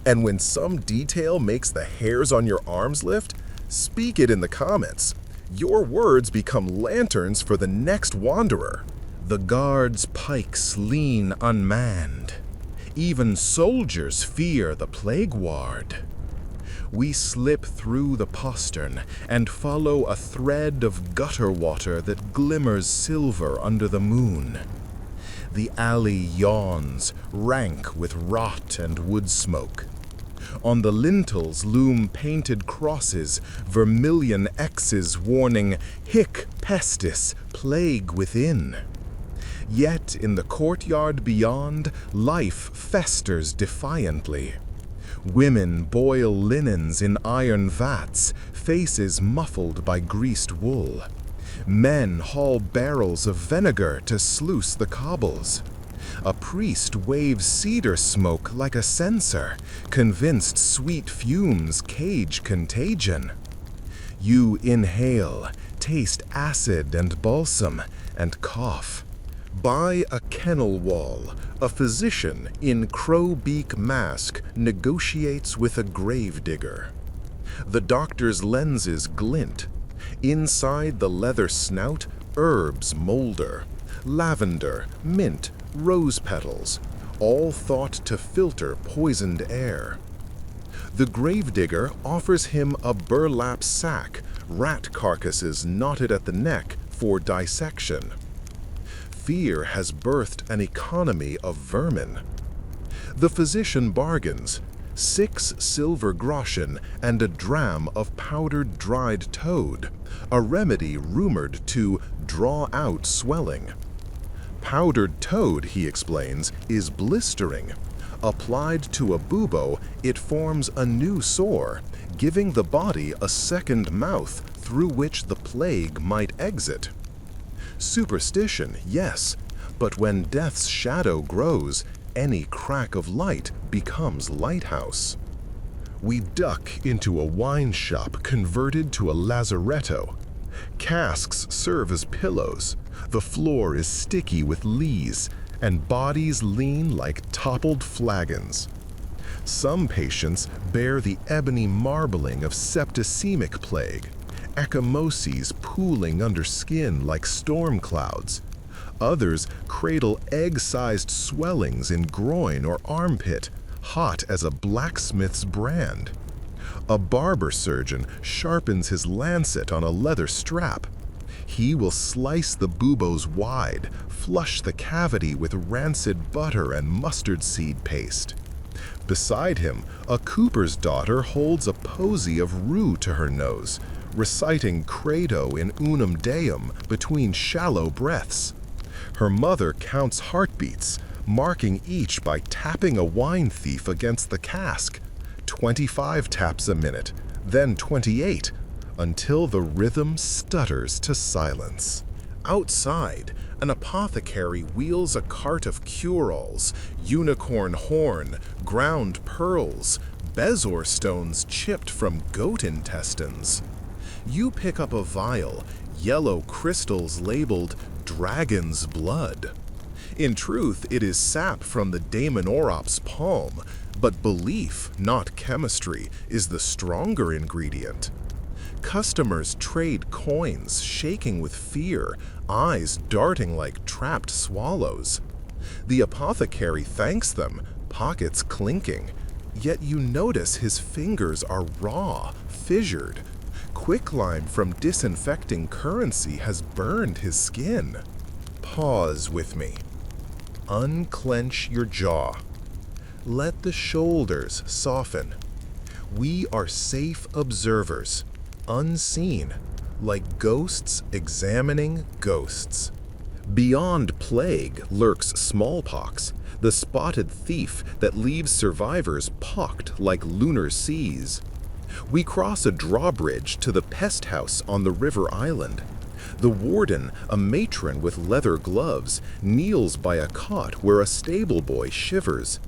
A: And when some detail makes the hairs on your arms lift, speak it in the comments. Your words become lanterns for the next wanderer. The guards' pikes lean unmanned. Even soldiers fear the plague ward. We slip through the postern and follow a thread of gutter water that glimmers silver under the moon. The alley yawns, rank with rot and wood smoke. On the lintels loom painted crosses, vermilion X's warning, "Hic pestis, plague within." Yet in the courtyard beyond, life festers defiantly. Women boil linens in iron vats, faces muffled by greased wool. Men haul barrels of vinegar to sluice the cobbles. A priest waves cedar smoke like a censer, convinced sweet fumes cage contagion. You inhale, taste acid and balsam, and cough. By a kennel wall, a physician in crowbeak mask negotiates with a gravedigger. The doctor's lenses glint. Inside the leather snout, herbs molder. Lavender, mint, rose petals, all thought to filter poisoned air. The gravedigger offers him a burlap sack, rat carcasses knotted at the neck for dissection. Fear has birthed an economy of vermin. The physician bargains 6 silver groschen and a dram of powdered dried toad, a remedy rumored to draw out swelling. Powdered toad, he explains, is blistering. Applied to a bubo, it forms a new sore, giving the body a second mouth through which the plague might exit. Superstition, yes, but when death's shadow grows, any crack of light becomes lighthouse. We duck into a wine shop converted to a lazaretto. Casks serve as pillows. The floor is sticky with lees, and bodies lean like toppled flagons. Some patients bear the ebony marbling of septicemic plague, ecchymoses pooling under skin like storm clouds. Others cradle egg-sized swellings in groin or armpit, hot as a blacksmith's brand. A barber surgeon sharpens his lancet on a leather strap. He will slice the buboes wide, flush the cavity with rancid butter and mustard seed paste. Beside him, a cooper's daughter holds a posy of rue to her nose, reciting credo in unum deum between shallow breaths. Her mother counts heartbeats, marking each by tapping a wine thief against the cask. 25 taps a minute, then 28, until the rhythm stutters to silence. Outside, an apothecary wheels a cart of cure-alls, unicorn horn, ground pearls, bezoar stones chipped from goat intestines. You pick up a vial, yellow crystals labeled dragon's blood. In truth, it is sap from the Daemonorop's palm, but belief, not chemistry, is the stronger ingredient. Customers trade coins, shaking with fear, eyes darting like trapped swallows. The apothecary thanks them, pockets clinking, yet you notice his fingers are raw, fissured. Quicklime from disinfecting currency has burned his skin. Pause with me. Unclench your jaw. Let the shoulders soften. We are safe observers, unseen, like ghosts examining ghosts. Beyond plague lurks smallpox, the spotted thief that leaves survivors pocked like lunar seas. We cross a drawbridge to the pest house on the river island. The warden, a matron with leather gloves, kneels by a cot where a stable boy shivers.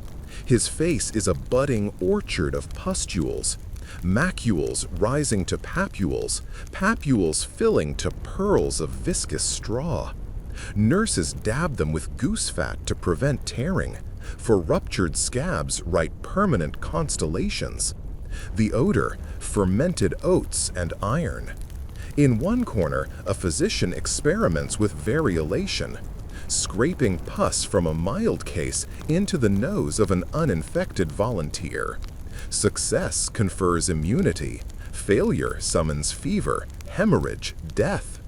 A: His face is a budding orchard of pustules, macules rising to papules, papules filling to pearls of viscous straw. Nurses dab them with goose fat to prevent tearing, for ruptured scabs write permanent constellations. The odor, fermented oats and iron. In one corner, a physician experiments with variolation, scraping pus from a mild case into the nose of an uninfected volunteer. Success confers immunity. Failure summons fever, hemorrhage, death.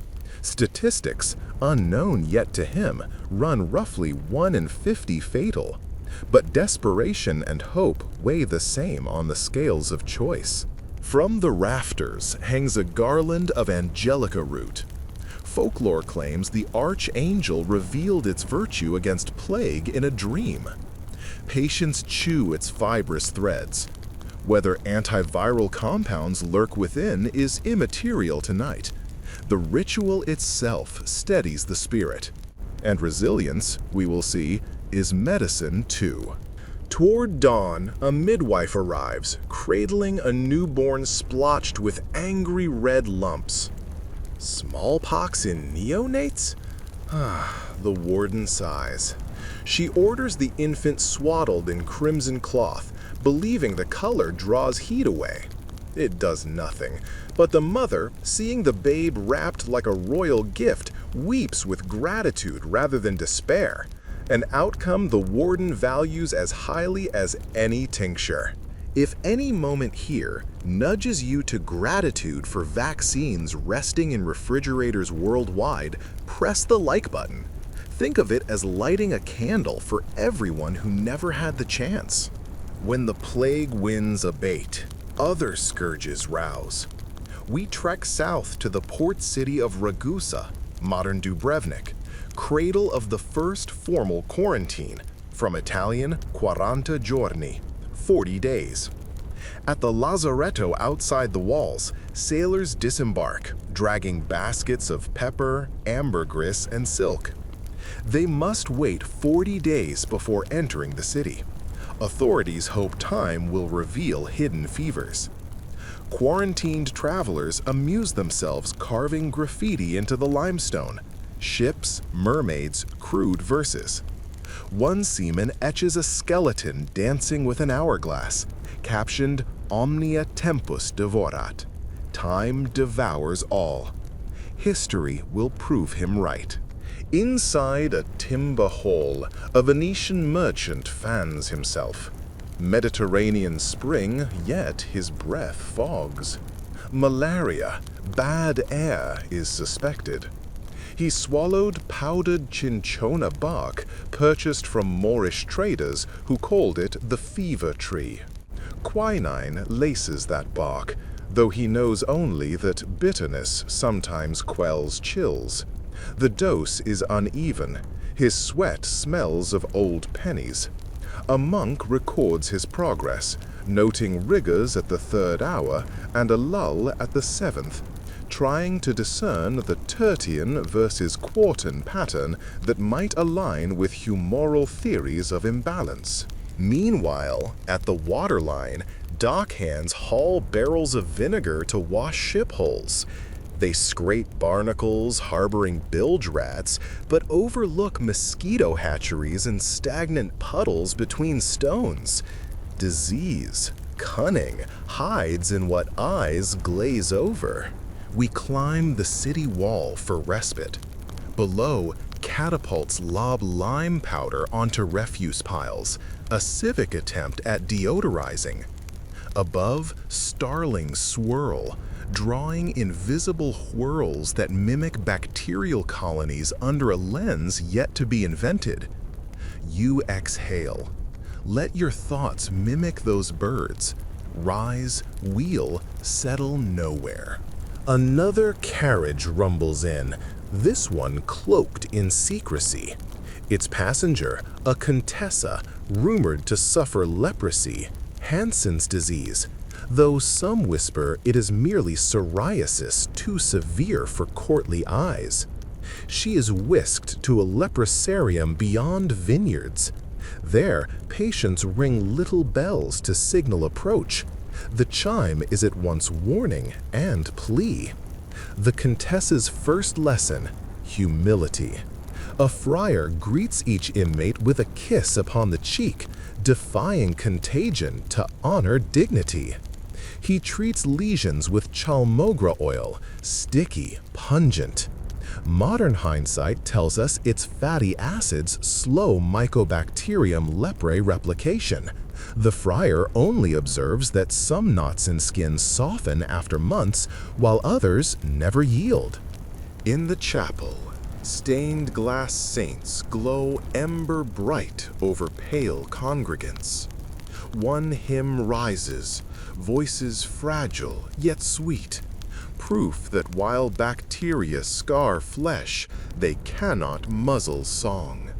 A: Statistics, unknown yet to him, run roughly 1 in 50 fatal. But desperation and hope weigh the same on the scales of choice. From the rafters hangs a garland of angelica root. Folklore claims the archangel revealed its virtue against plague in a dream. Patients chew its fibrous threads. Whether antiviral compounds lurk within is immaterial tonight. The ritual itself steadies the spirit. And resilience, we will see, is medicine too. Toward dawn, a midwife arrives, cradling a newborn splotched with angry red lumps. Smallpox in neonates? The warden sighs. She orders the infant swaddled in crimson cloth, believing the color draws heat away. It does nothing, but the mother, seeing the babe wrapped like a royal gift, weeps with gratitude rather than despair, an outcome the warden values as highly as any tincture. If any moment here nudges you to gratitude for vaccines resting in refrigerators worldwide, press the like button. Think of it as lighting a candle for everyone who never had the chance. When the plague winds abate, other scourges rouse. We trek south to the port city of Ragusa, modern Dubrovnik, cradle of the first formal quarantine, from Italian 40 giorni, 40 days. At the lazaretto outside the walls, sailors disembark, dragging baskets of pepper, ambergris, and silk. They must wait 40 days before entering the city. Authorities hope time will reveal hidden fevers. Quarantined travelers amuse themselves carving graffiti into the limestone. Ships, mermaids, crude verses. One seaman etches a skeleton dancing with an hourglass, captioned Omnia Tempus Devorat. Time devours all. History will prove him right. Inside a timber hall, a Venetian merchant fans himself. Mediterranean spring, yet his breath fogs. Malaria, bad air is suspected. He swallowed powdered cinchona bark purchased from Moorish traders who called it the fever tree. Quinine laces that bark, though he knows only that bitterness sometimes quells chills. The dose is uneven. His sweat smells of old pennies. A monk records his progress, noting rigors at the 3rd hour and a lull at the 7th, trying to discern the tertian versus quartan pattern that might align with humoral theories of imbalance. Meanwhile, at the waterline, dockhands haul barrels of vinegar to wash ship holes. They scrape barnacles harboring bilge rats, but overlook mosquito hatcheries and stagnant puddles between stones. Disease, cunning, hides in what eyes glaze over. We climb the city wall for respite. Below, Catapults lob lime powder onto refuse piles, a civic attempt at deodorizing. Above, starlings swirl, drawing invisible whirls that mimic bacterial colonies under a lens yet to be invented. You exhale. Let your thoughts mimic those birds. Rise, wheel, settle nowhere. Another carriage rumbles in, this one cloaked in secrecy. Its passenger, a contessa, rumored to suffer leprosy, Hansen's disease, though some whisper it is merely psoriasis too severe for courtly eyes. She is whisked to a leprosarium beyond vineyards. There, patients ring little bells to signal approach. The chime is at once warning and plea. The Contessa's first lesson, humility. A friar greets each inmate with a kiss upon the cheek, defying contagion to honor dignity. He treats lesions with chalmogra oil, sticky, pungent. Modern hindsight tells us its fatty acids slow Mycobacterium leprae replication. The friar only observes that some knots in skin soften after months, while others never yield. In the chapel, stained glass saints glow ember bright over pale congregants. One hymn rises, voices fragile yet sweet, proof that while bacteria scar flesh, they cannot muzzle song.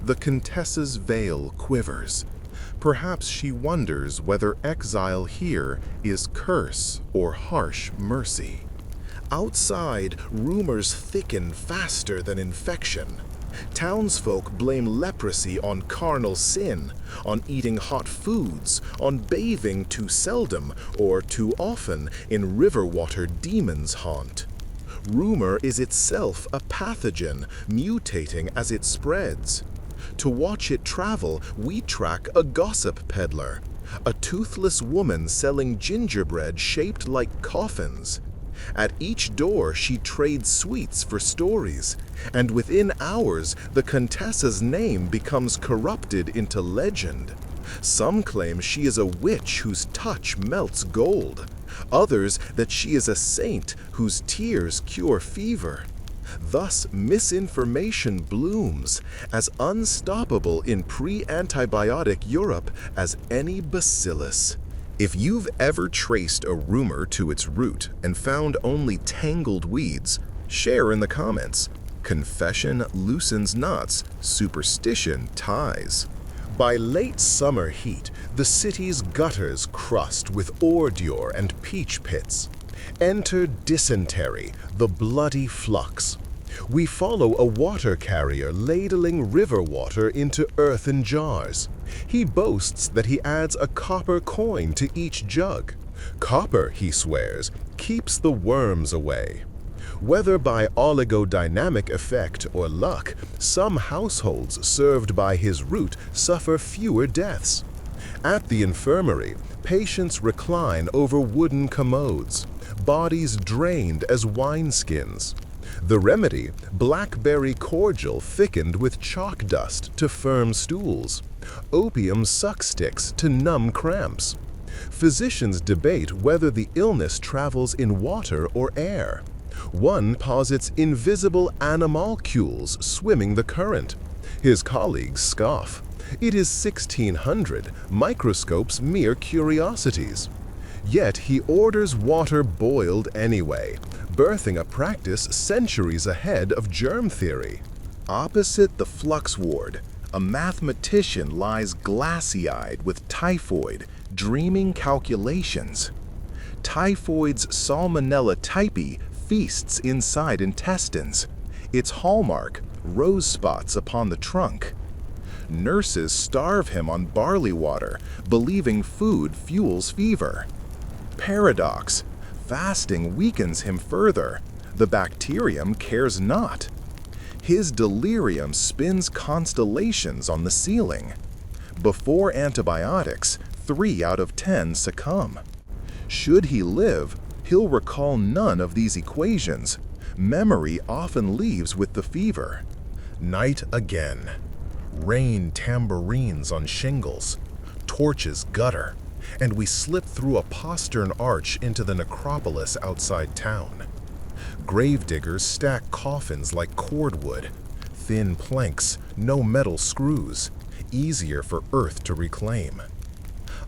A: The Contessa's veil quivers. Perhaps she wonders whether exile here is curse or harsh mercy. Outside, rumors thicken faster than infection. Townsfolk blame leprosy on carnal sin, on eating hot foods, on bathing too seldom or too often in river water demons haunt. Rumor is itself a pathogen, mutating as it spreads. To watch it travel, we track a gossip peddler, a toothless woman selling gingerbread shaped like coffins. At each door she trades sweets for stories, and within hours the Contessa's name becomes corrupted into legend. Some claim she is a witch whose touch melts gold, others that she is a saint whose tears cure fever. Thus misinformation blooms, as unstoppable in pre-antibiotic Europe as any bacillus. If you've ever traced a rumor to its root and found only tangled weeds, share in the comments. Confession loosens knots, superstition ties. By late summer heat, the city's gutters crust with ordure and peach pits. Enter dysentery, the bloody flux. We follow a water carrier ladling river water into earthen jars. He boasts that he adds a copper coin to each jug. Copper, he swears, keeps the worms away. Whether by oligodynamic effect or luck, some households served by his root suffer fewer deaths. At the infirmary, patients recline over wooden commodes, bodies drained as wineskins. The remedy, blackberry cordial thickened with chalk dust to firm stools, opium suck sticks to numb cramps. Physicians debate whether the illness travels in water or air. One posits invisible animalcules swimming the current. His colleagues scoff. It is 1600, microscopes mere curiosities. Yet he orders water boiled anyway, birthing a practice centuries ahead of germ theory. Opposite the flux ward, a mathematician lies glassy-eyed with typhoid, dreaming calculations. Typhoid's Salmonella typhi feasts inside intestines. Its hallmark, rose spots upon the trunk. Nurses starve him on barley water, believing food fuels fever. Paradox. Fasting weakens him further. The bacterium cares not. His delirium spins constellations on the ceiling. Before antibiotics, 3 out of 10 succumb. Should he live, he'll recall none of these equations. Memory often leaves with the fever. Night again. Rain tambourines on shingles, torches gutter, and we slip through a postern arch into the necropolis outside town. Gravediggers stack coffins like cordwood, thin planks, no metal screws, easier for Earth to reclaim.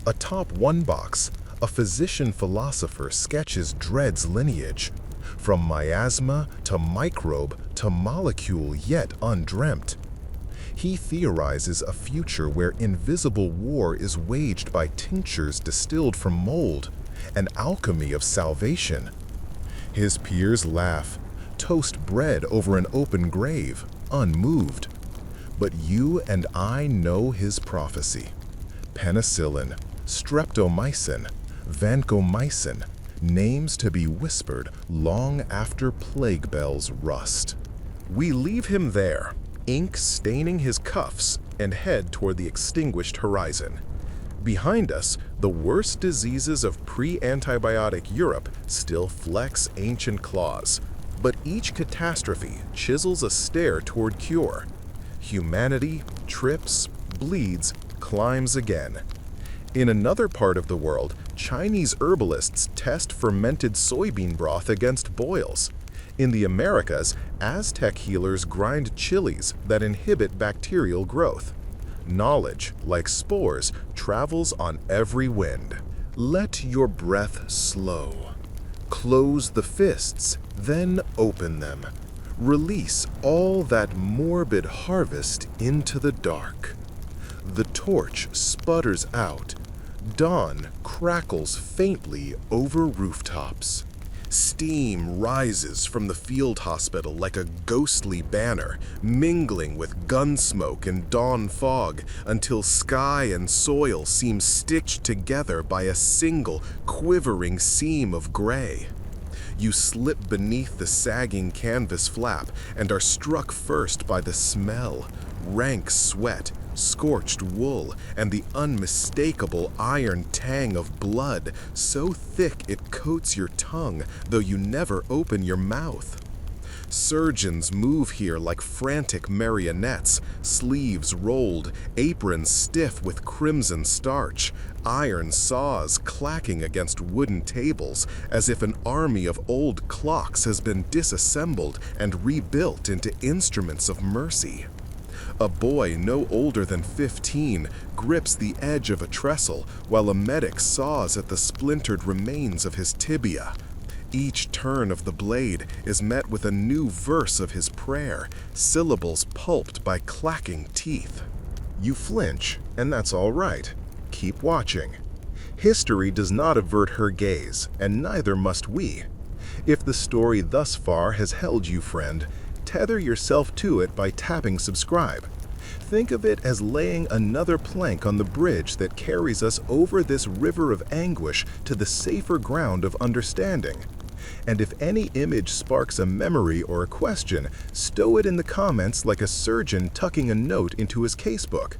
A: Atop one box, a physician-philosopher sketches Dread's lineage, from miasma to microbe to molecule yet undreamt. He theorizes a future where invisible war is waged by tinctures distilled from mold, an alchemy of salvation. His peers laugh, toast bread over an open grave, unmoved. But you and I know his prophecy. Penicillin, streptomycin, vancomycin, names to be whispered long after plague bells rust. We leave him there, ink staining his cuffs, and head toward the extinguished horizon. Behind us, the worst diseases of pre-antibiotic Europe still flex ancient claws, but each catastrophe chisels a stair toward cure. Humanity trips, bleeds, climbs again. In another part of the world, Chinese herbalists test fermented soybean broth against boils. In the Americas, Aztec healers grind chilies that inhibit bacterial growth. Knowledge, like spores, travels on every wind. Let your breath slow. Close the fists, then open them. Release all that morbid harvest into the dark. The torch sputters out. Dawn crackles faintly over rooftops. Steam rises from the field hospital like a ghostly banner, mingling with gun smoke and dawn fog until sky and soil seem stitched together by a single quivering seam of gray. You slip beneath the sagging canvas flap and are struck first by the smell, rank sweat, scorched wool, and the unmistakable iron tang of blood, so thick it coats your tongue, though you never open your mouth. Surgeons move here like frantic marionettes, sleeves rolled, aprons stiff with crimson starch, iron saws clacking against wooden tables, as if an army of old clocks has been disassembled and rebuilt into instruments of mercy. A boy no older than 15 grips the edge of a trestle while a medic saws at the splintered remains of his tibia. Each turn of the blade is met with a new verse of his prayer, syllables pulped by clacking teeth. You flinch, and that's all right. Keep watching. History does not avert her gaze, and neither must we. If the story thus far has held you, friend, tether yourself to it by tapping subscribe. Think of it as laying another plank on the bridge that carries us over this river of anguish to the safer ground of understanding. And if any image sparks a memory or a question, stow it in the comments like a surgeon tucking a note into his casebook.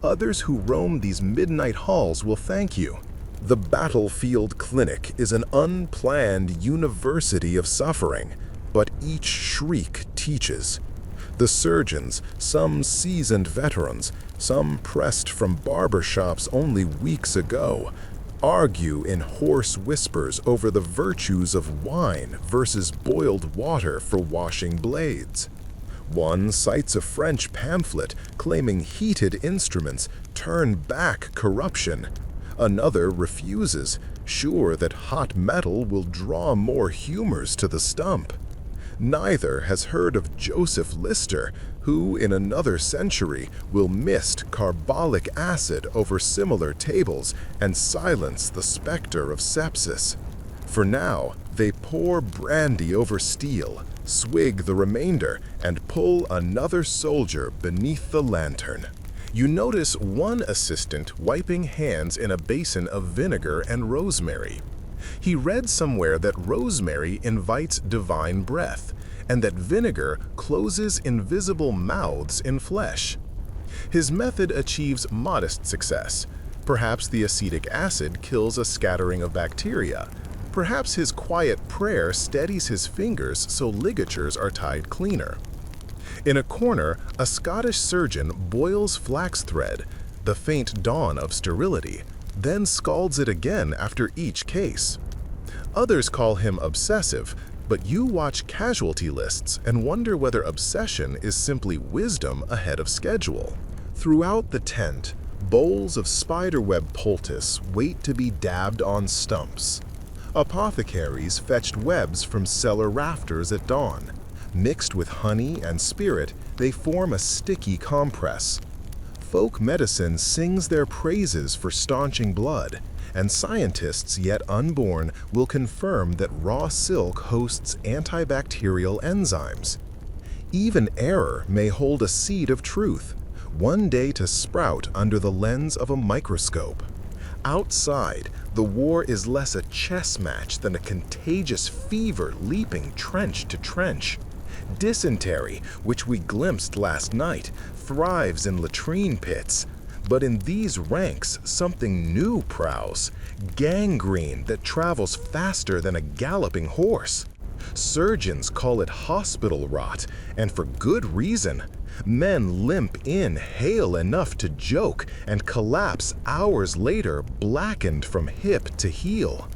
A: Others who roam these midnight halls will thank you. The Battlefield Clinic is an unplanned university of suffering, but each shriek teaches. The surgeons, some seasoned veterans, some pressed from barber shops only weeks ago, argue in hoarse whispers over the virtues of wine versus boiled water for washing blades. One cites a French pamphlet claiming heated instruments turn back corruption. Another refuses, sure that hot metal will draw more humors to the stump. Neither has heard of Joseph Lister, who in another century will mist carbolic acid over similar tables and silence the specter of sepsis. For now, they pour brandy over steel, swig the remainder, and pull another soldier beneath the lantern. You notice one assistant wiping hands in a basin of vinegar and rosemary. He read somewhere that rosemary invites divine breath, and that vinegar closes invisible mouths in flesh. His method achieves modest success. Perhaps the acetic acid kills a scattering of bacteria. Perhaps his quiet prayer steadies his fingers so ligatures are tied cleaner. In a corner, a Scottish surgeon boils flax thread, the faint dawn of sterility, then scalds it again after each case. Others call him obsessive, but you watch casualty lists and wonder whether obsession is simply wisdom ahead of schedule. Throughout the tent, bowls of spiderweb poultice wait to be dabbed on stumps. Apothecaries fetched webs from cellar rafters at dawn. Mixed with honey and spirit, they form a sticky compress. Folk medicine sings their praises for staunching blood, and scientists yet unborn will confirm that raw silk hosts antibacterial enzymes. Even error may hold a seed of truth, one day to sprout under the lens of a microscope. Outside, the war is less a chess match than a contagious fever leaping trench to trench. Dysentery, which we glimpsed last night, thrives in latrine pits. But in these ranks, something new prowls, gangrene that travels faster than a galloping horse. Surgeons call it hospital rot, and for good reason. Men limp in hale enough to joke and collapse hours later blackened from hip to heel.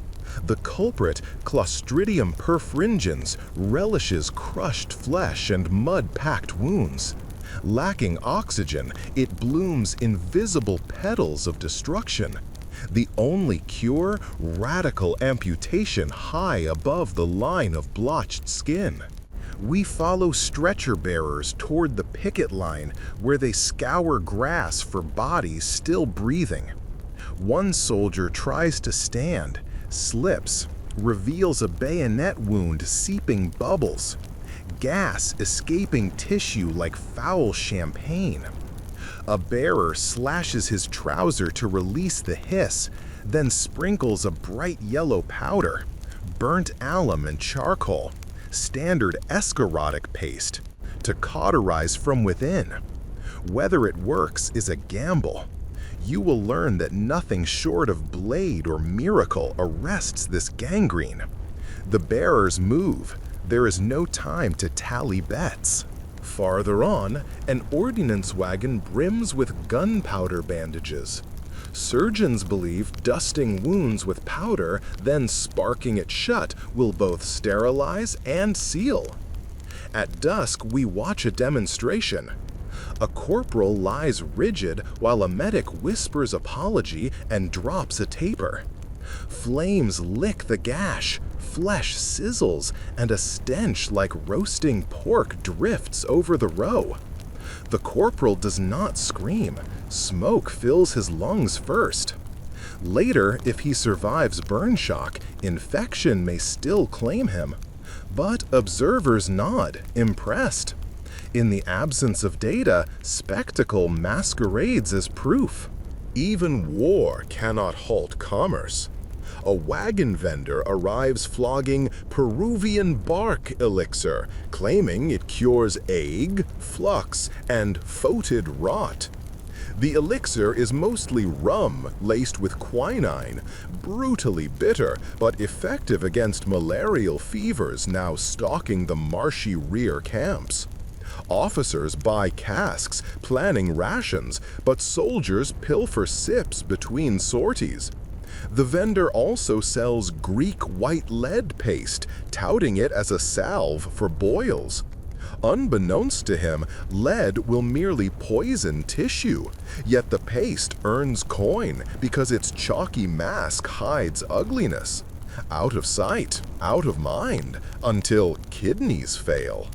A: The culprit, Clostridium perfringens, relishes crushed flesh and mud-packed wounds. Lacking oxygen, it blooms invisible petals of destruction. The only cure, radical amputation high above the line of blotched skin. We follow stretcher bearers toward the picket line where they scour grass for bodies still breathing. One soldier tries to stand, slips, reveals a bayonet wound seeping bubbles. Gas escaping tissue like foul champagne. A bearer slashes his trouser to release the hiss, then sprinkles a bright yellow powder, burnt alum and charcoal, standard escharotic paste, to cauterize from within. Whether it works is a gamble. You will learn that nothing short of blade or miracle arrests this gangrene. The bearers move. There is no time to tally bets. Farther on, an ordnance wagon brims with gunpowder bandages. Surgeons believe dusting wounds with powder, then sparking it shut, will both sterilize and seal. At dusk, we watch a demonstration. A corporal lies rigid while a medic whispers apology and drops a taper. Flames lick the gash, flesh sizzles, and a stench like roasting pork drifts over the row. The corporal does not scream. Smoke fills his lungs first. Later, if he survives burn shock, infection may still claim him. But observers nod, impressed. In the absence of data, spectacle masquerades as proof. Even war cannot halt commerce. A wagon vendor arrives flogging Peruvian bark elixir, claiming it cures ague, flux, and foetid rot. The elixir is mostly rum laced with quinine, brutally bitter but effective against malarial fevers now stalking the marshy rear camps. Officers buy casks, planning rations, but soldiers pilfer sips between sorties. The vendor also sells Greek white lead paste, touting it as a salve for boils. Unbeknownst to him, lead will merely poison tissue, yet the paste earns coin because its chalky mask hides ugliness. Out of sight, out of mind, until kidneys fail.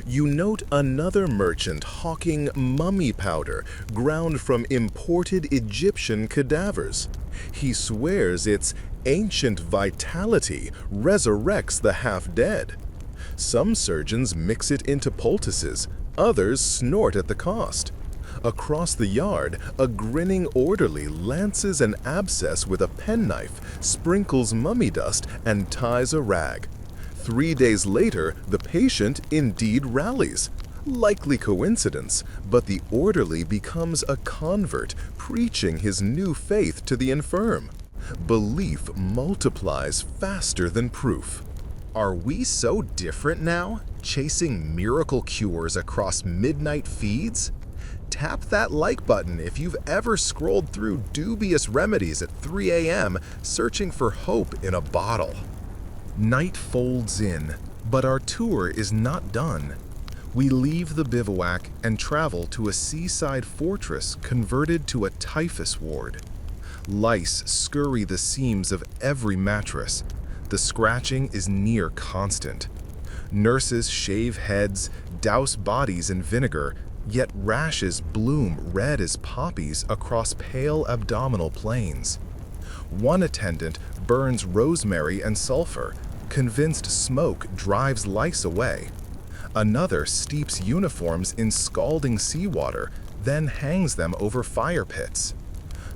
A: You note another merchant hawking mummy powder ground from imported Egyptian cadavers. He swears its ancient vitality resurrects the half-dead. Some surgeons mix it into poultices, others snort at the cost. Across the yard, a grinning orderly lances an abscess with a penknife, sprinkles mummy dust, and ties a rag. 3 days later, the patient indeed rallies. Likely coincidence, but the orderly becomes a convert, preaching his new faith to the infirm. Belief multiplies faster than proof. Are we so different now, chasing miracle cures across midnight feeds? Tap that like button if you've ever scrolled through dubious remedies at 3 a.m. searching for hope in a bottle. Night folds in, but our tour is not done. We leave the bivouac and travel to a seaside fortress converted to a typhus ward. Lice scurry the seams of every mattress. The scratching is near constant. Nurses shave heads, douse bodies in vinegar, yet rashes bloom red as poppies across pale abdominal plains. One attendant burns rosemary and sulfur, convinced smoke drives lice away. Another steeps uniforms in scalding seawater, then hangs them over fire pits.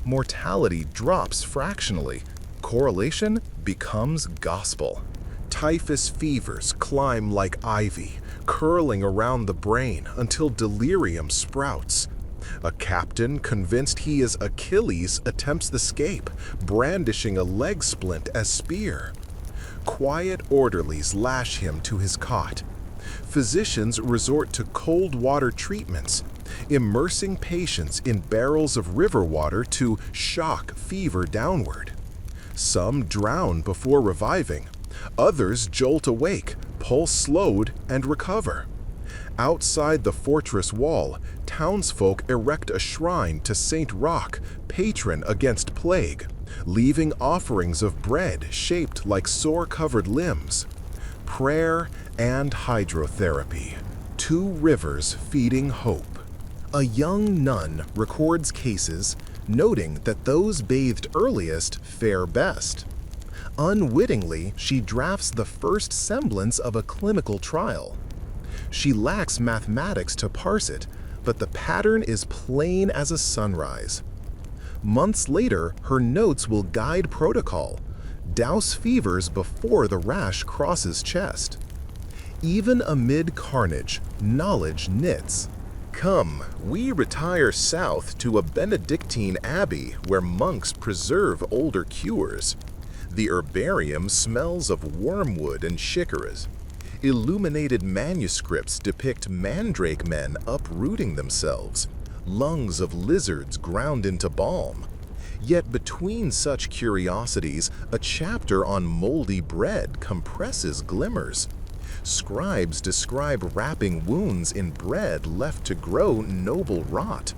A: Mortality drops fractionally. Correlation becomes gospel. Typhus fevers climb like ivy, curling around the brain until delirium sprouts. A captain convinced he is Achilles attempts escape, brandishing a leg splint as spear. Quiet orderlies lash him to his cot. Physicians resort to cold water treatments, immersing patients in barrels of river water to shock fever downward. Some drown before reviving. Others jolt awake, pulse slowed, and recover. Outside the fortress wall, townsfolk erect a shrine to Saint Roch, patron against plague, leaving offerings of bread shaped like sore-covered limbs. Prayer and hydrotherapy, two rivers feeding hope. A young nun records cases, noting that those bathed earliest fare best. Unwittingly, she drafts the first semblance of a clinical trial. She lacks mathematics to parse it, but the pattern is plain as a sunrise. Months later, her notes will guide protocol. Douse fevers before the rash crosses chest. Even amid carnage, knowledge knits. Come, we retire south to a Benedictine abbey where monks preserve older cures. The herbarium smells of wormwood and chicoras. Illuminated manuscripts depict mandrake men uprooting themselves, lungs of lizards ground into balm. Yet between such curiosities, a chapter on moldy bread compresses glimmers. Scribes describe wrapping wounds in bread left to grow noble rot.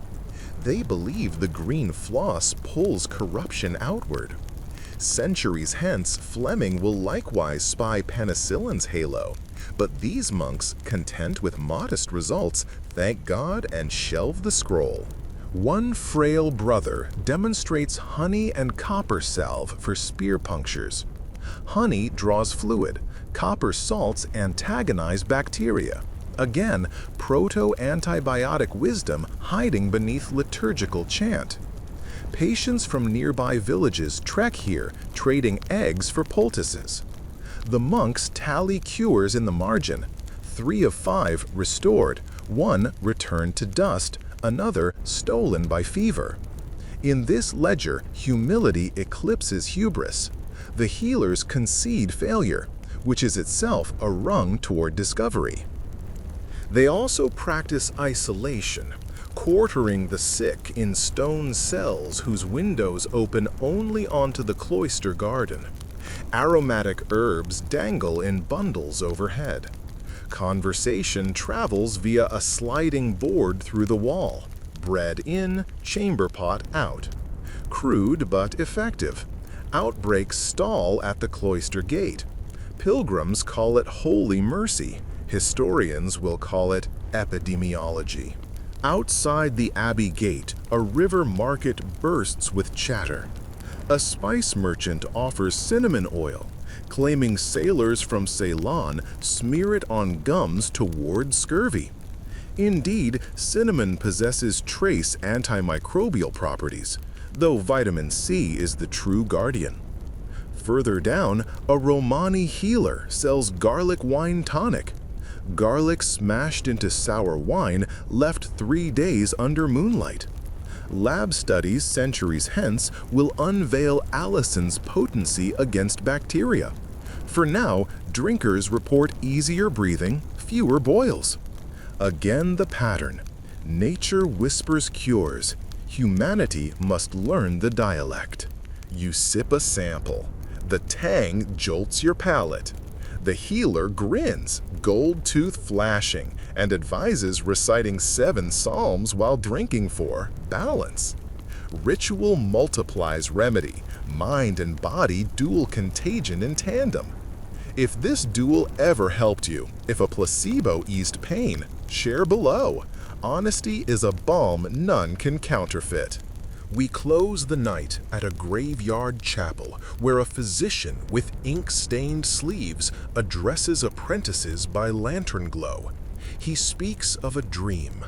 A: They believe the green floss pulls corruption outward. Centuries hence, Fleming will likewise spy penicillin's halo. But these monks, content with modest results, thank God and shelve the scroll. One frail brother demonstrates honey and copper salve for spear punctures. Honey draws fluid. Copper salts antagonize bacteria. Again, proto-antibiotic wisdom hiding beneath liturgical chant. Patients from nearby villages trek here, trading eggs for poultices. The monks tally cures in the margin. 3 of 5 restored, 1 returned to dust, another stolen by fever. In this ledger, humility eclipses hubris. The healers concede failure, which is itself a rung toward discovery. They also practice isolation, quartering the sick in stone cells whose windows open only onto the cloister garden. Aromatic herbs dangle in bundles overhead. Conversation travels via a sliding board through the wall. Bread in, chamber pot out. Crude but effective. Outbreaks stall at the cloister gate. Pilgrims call it holy mercy. Historians will call it epidemiology. Outside the abbey gate, a river market bursts with chatter. A spice merchant offers cinnamon oil, claiming sailors from Ceylon smear it on gums to ward scurvy. Indeed, cinnamon possesses trace antimicrobial properties, though vitamin C is the true guardian. Further down, a Romani healer sells garlic wine tonic. Garlic smashed into sour wine left 3 days under moonlight. Lab studies centuries hence will unveil allicin's potency against bacteria. For now, Drinkers report easier breathing, fewer boils. Again the pattern. Nature whispers cures. Humanity must learn the dialect. You sip a sample. The tang jolts your palate. The healer grins, gold tooth flashing, and advises reciting 7 psalms while drinking for balance. Ritual multiplies remedy, mind and body dual contagion in tandem. If this duel ever helped you, if a placebo eased pain, share below. Honesty is a balm none can counterfeit. We close the night at a graveyard chapel where a physician with ink-stained sleeves addresses apprentices by lantern glow. He speaks of a dream.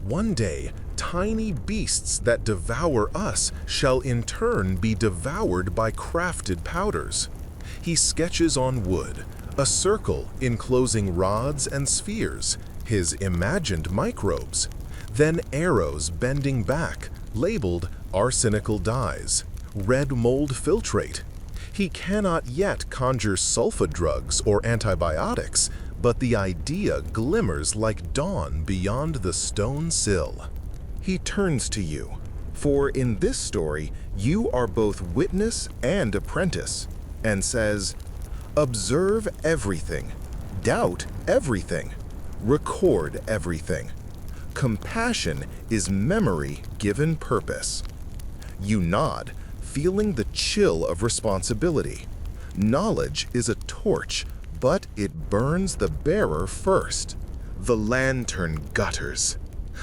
A: One day, tiny beasts that devour us shall in turn be devoured by crafted powders. He sketches on wood, a circle enclosing rods and spheres, his imagined microbes, then arrows bending back, labeled arsenical dyes, red mold filtrate. He cannot yet conjure sulfa drugs or antibiotics, but the idea glimmers like dawn beyond the stone sill. He turns to you, for in this story you are both witness and apprentice, and says, "Observe everything, doubt everything, record everything. Compassion is memory given purpose." You nod, feeling the chill of responsibility. Knowledge is a torch, but it burns the bearer first. The lantern gutters.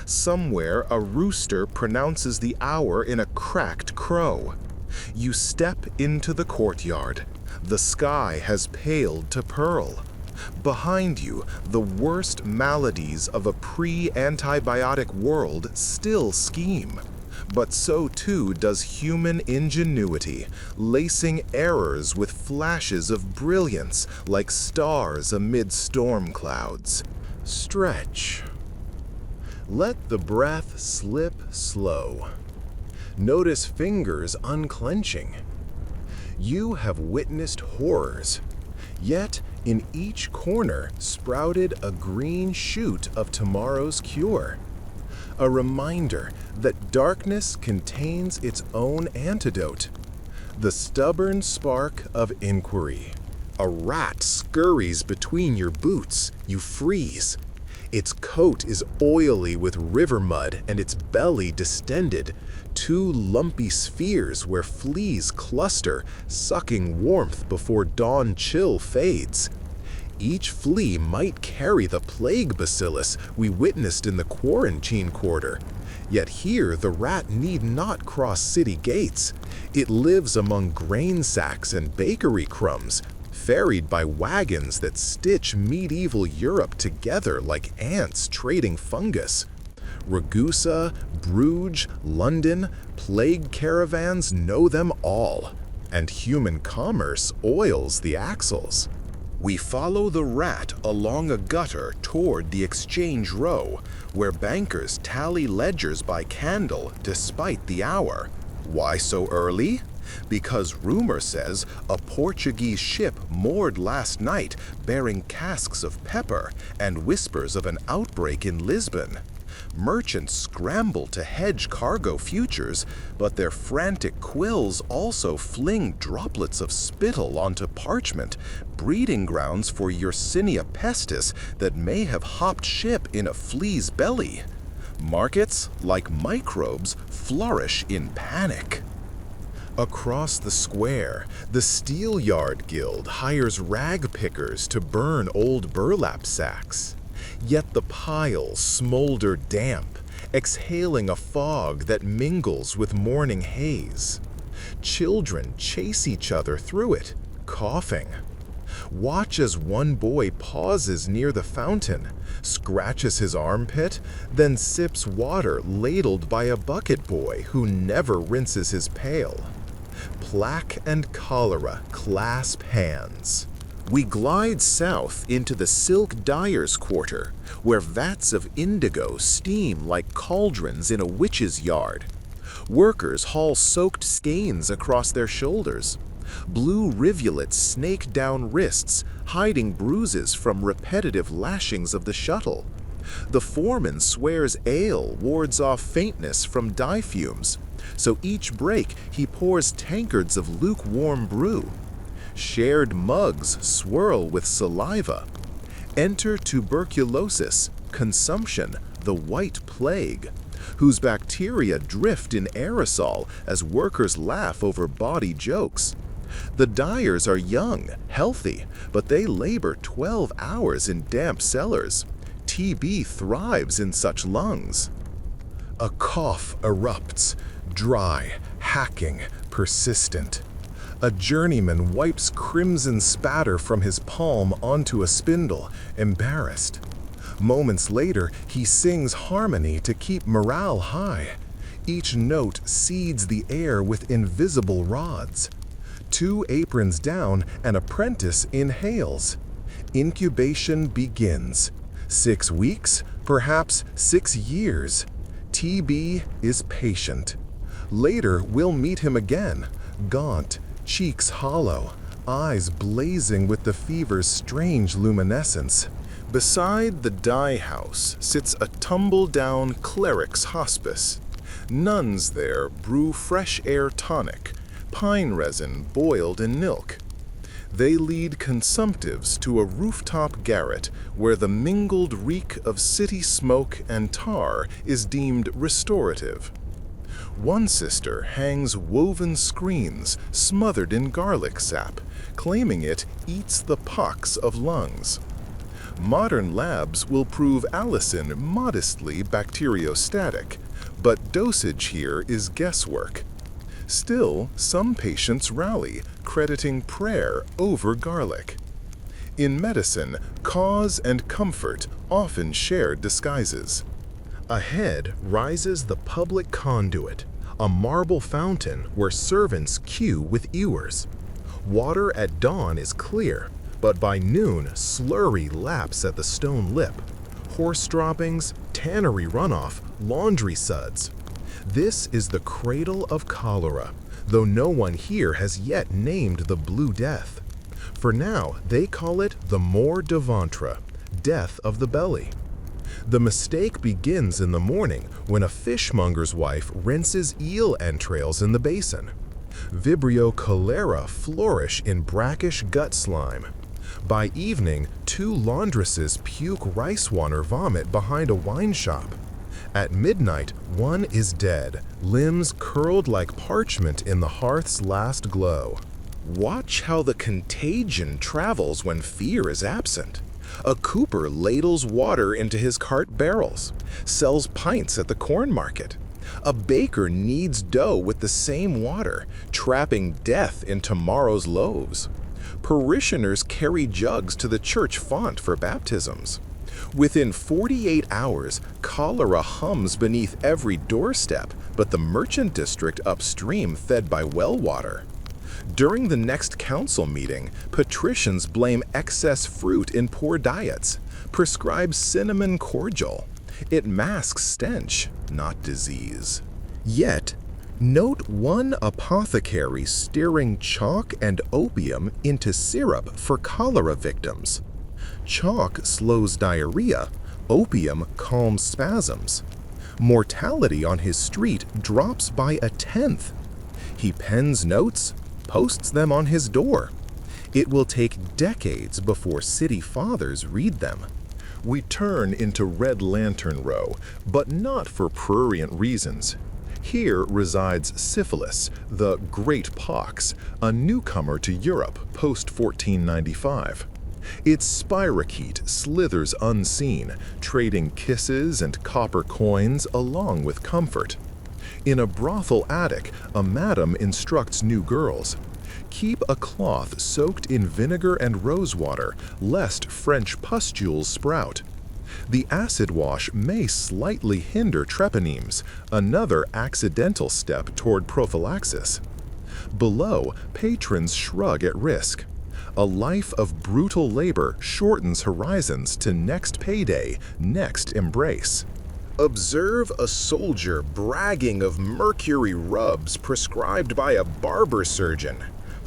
A: Somewhere a rooster pronounces the hour in a cracked crow. You step into the courtyard. The sky has paled to pearl. Behind you, the worst maladies of a pre-antibiotic world still scheme. But so too does human ingenuity, lacing errors with flashes of brilliance like stars amid storm clouds. Stretch. Let the breath slip slow. Notice fingers unclenching. You have witnessed horrors, yet in each corner sprouted a green shoot of tomorrow's cure. A reminder that darkness contains its own antidote. The stubborn spark of inquiry. A rat scurries between your boots. You freeze. Its coat is oily with river mud and its belly distended. 2 lumpy spheres where fleas cluster, sucking warmth before dawn chill fades. Each flea might carry the plague bacillus we witnessed in the quarantine quarter. Yet here the rat need not cross city gates. It lives among grain sacks and bakery crumbs, ferried by wagons that stitch medieval Europe together like ants trading fungus. Ragusa, Bruges, London, plague caravans know them all, and human commerce oils the axles. We follow the rat along a gutter toward the exchange row, where bankers tally ledgers by candle despite the hour. Why so early? Because rumor says a Portuguese ship moored last night bearing casks of pepper and whispers of an outbreak in Lisbon. Merchants scramble to hedge cargo futures, but their frantic quills also fling droplets of spittle onto parchment, breeding grounds for Yersinia pestis that may have hopped ship in a flea's belly. Markets, like microbes, flourish in panic. Across the square, the Steelyard Guild hires rag pickers to burn old burlap sacks. Yet the piles smolder damp, exhaling a fog that mingles with morning haze. Children chase each other through it, coughing. Watch as one boy pauses near the fountain, scratches his armpit, then sips water ladled by a bucket boy who never rinses his pail. Plaque and cholera clasp hands. We glide south into the silk dyer's quarter, where vats of indigo steam like cauldrons in a witch's yard. Workers haul soaked skeins across their shoulders. Blue rivulets snake down wrists, hiding bruises from repetitive lashings of the shuttle. The foreman swears ale wards off faintness from dye fumes, so each break he pours tankards of lukewarm brew. Shared mugs swirl with saliva. Enter tuberculosis, consumption, the white plague, whose bacteria drift in aerosol as workers laugh over bawdy jokes. The dyers are young, healthy, but they labor 12 hours in damp cellars. TB thrives in such lungs. A cough erupts, dry, hacking, persistent. A journeyman wipes crimson spatter from his palm onto a spindle, embarrassed. Moments later, he sings harmony to keep morale high. Each note seeds the air with invisible rods. 2 aprons down, an apprentice inhales. Incubation begins. 6 weeks, perhaps 6 years. TB is patient. Later, we'll meet him again, gaunt, cheeks hollow, eyes blazing with the fever's strange luminescence. Beside the dye house sits a tumble-down cleric's hospice. Nuns there brew fresh air tonic, pine resin boiled in milk. They lead consumptives to a rooftop garret where the mingled reek of city smoke and tar is deemed restorative. One sister hangs woven screens smothered in garlic sap, claiming it eats the pox of lungs. Modern labs will prove allicin modestly bacteriostatic, but dosage here is guesswork. Still, some patients rally, crediting prayer over garlic. In medicine, cause and comfort often share disguises. Ahead rises the public conduit, a marble fountain where servants queue with ewers. Water at dawn is clear, but by noon slurry laps at the stone lip. Horse droppings, tannery runoff, laundry suds. This is the cradle of cholera, though no one here has yet named the Blue Death. For now, they call it the mort de ventre, death of the belly. The mistake begins in the morning when a fishmonger's wife rinses eel entrails in the basin. Vibrio cholera flourish in brackish gut slime. By evening, 2 laundresses puke rice water vomit behind a wine shop. At midnight, one is dead, limbs curled like parchment in the hearth's last glow. Watch how the contagion travels when fear is absent. A cooper ladles water into his cart barrels, sells pints at the corn market. A baker kneads dough with the same water, trapping death in tomorrow's loaves. Parishioners carry jugs to the church font for baptisms. Within 48 hours, cholera hums beneath every doorstep, but the merchant district upstream fed by well water. During the next council meeting, patricians blame excess fruit in poor diets, prescribe cinnamon cordial. It masks stench, not disease. Yet, note one apothecary stirring chalk and opium into syrup for cholera victims. Chalk slows diarrhea, opium calms spasms. Mortality on his street drops by 1/10. He pens notes, posts them on his door. It will take decades before city fathers read them. We turn into Red Lantern Row, but not for prurient reasons. Here resides syphilis, the Great Pox, a newcomer to Europe post-1495. Its spirochete slithers unseen, trading kisses and copper coins along with comfort. In a brothel attic, a madam instructs new girls. Keep a cloth soaked in vinegar and rosewater, lest French pustules sprout. The acid wash may slightly hinder treponemes, another accidental step toward prophylaxis. Below, patrons shrug at risk. A life of brutal labor shortens horizons to next payday, next embrace. Observe a soldier bragging of mercury rubs prescribed by a barber surgeon.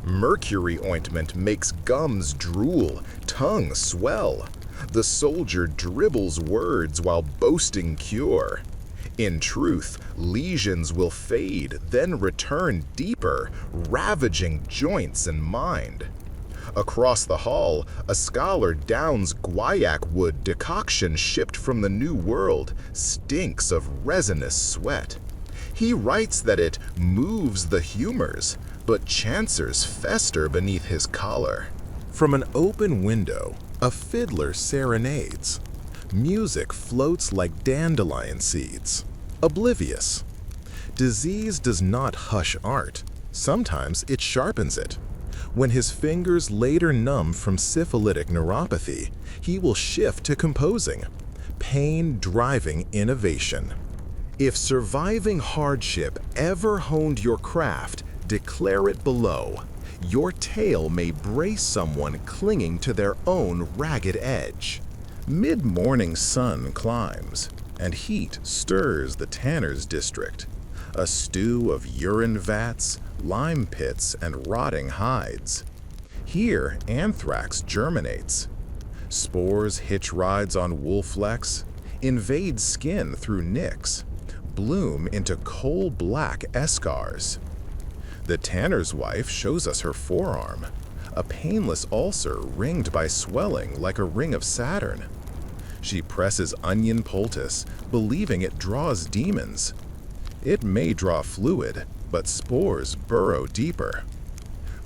A: Mercury ointment makes gums drool, tongue swell. The soldier dribbles words while boasting cure. In truth, lesions will fade, then return deeper, ravaging joints and mind. Across the hall, a scholar downs guaiac wood decoction shipped from the New World, stinks of resinous sweat. He writes that it moves the humors, but chancers fester beneath his collar. From an open window, a fiddler serenades. Music floats like dandelion seeds, oblivious. Disease does not hush art. Sometimes it sharpens it. When his fingers later numb from syphilitic neuropathy, he will shift to composing, pain driving innovation. If surviving hardship ever honed your craft, declare it below. Your tale may brace someone clinging to their own ragged edge. Mid-morning sun climbs, and heat stirs the tanner's district. A stew of urine vats, lime pits, and rotting hides. Here, anthrax germinates. Spores hitch rides on wool flecks, invade skin through nicks, bloom into coal-black escars. The tanner's wife shows us her forearm, a painless ulcer ringed by swelling like a ring of Saturn. She presses onion poultice, believing it draws demons. It may draw fluid, but spores burrow deeper.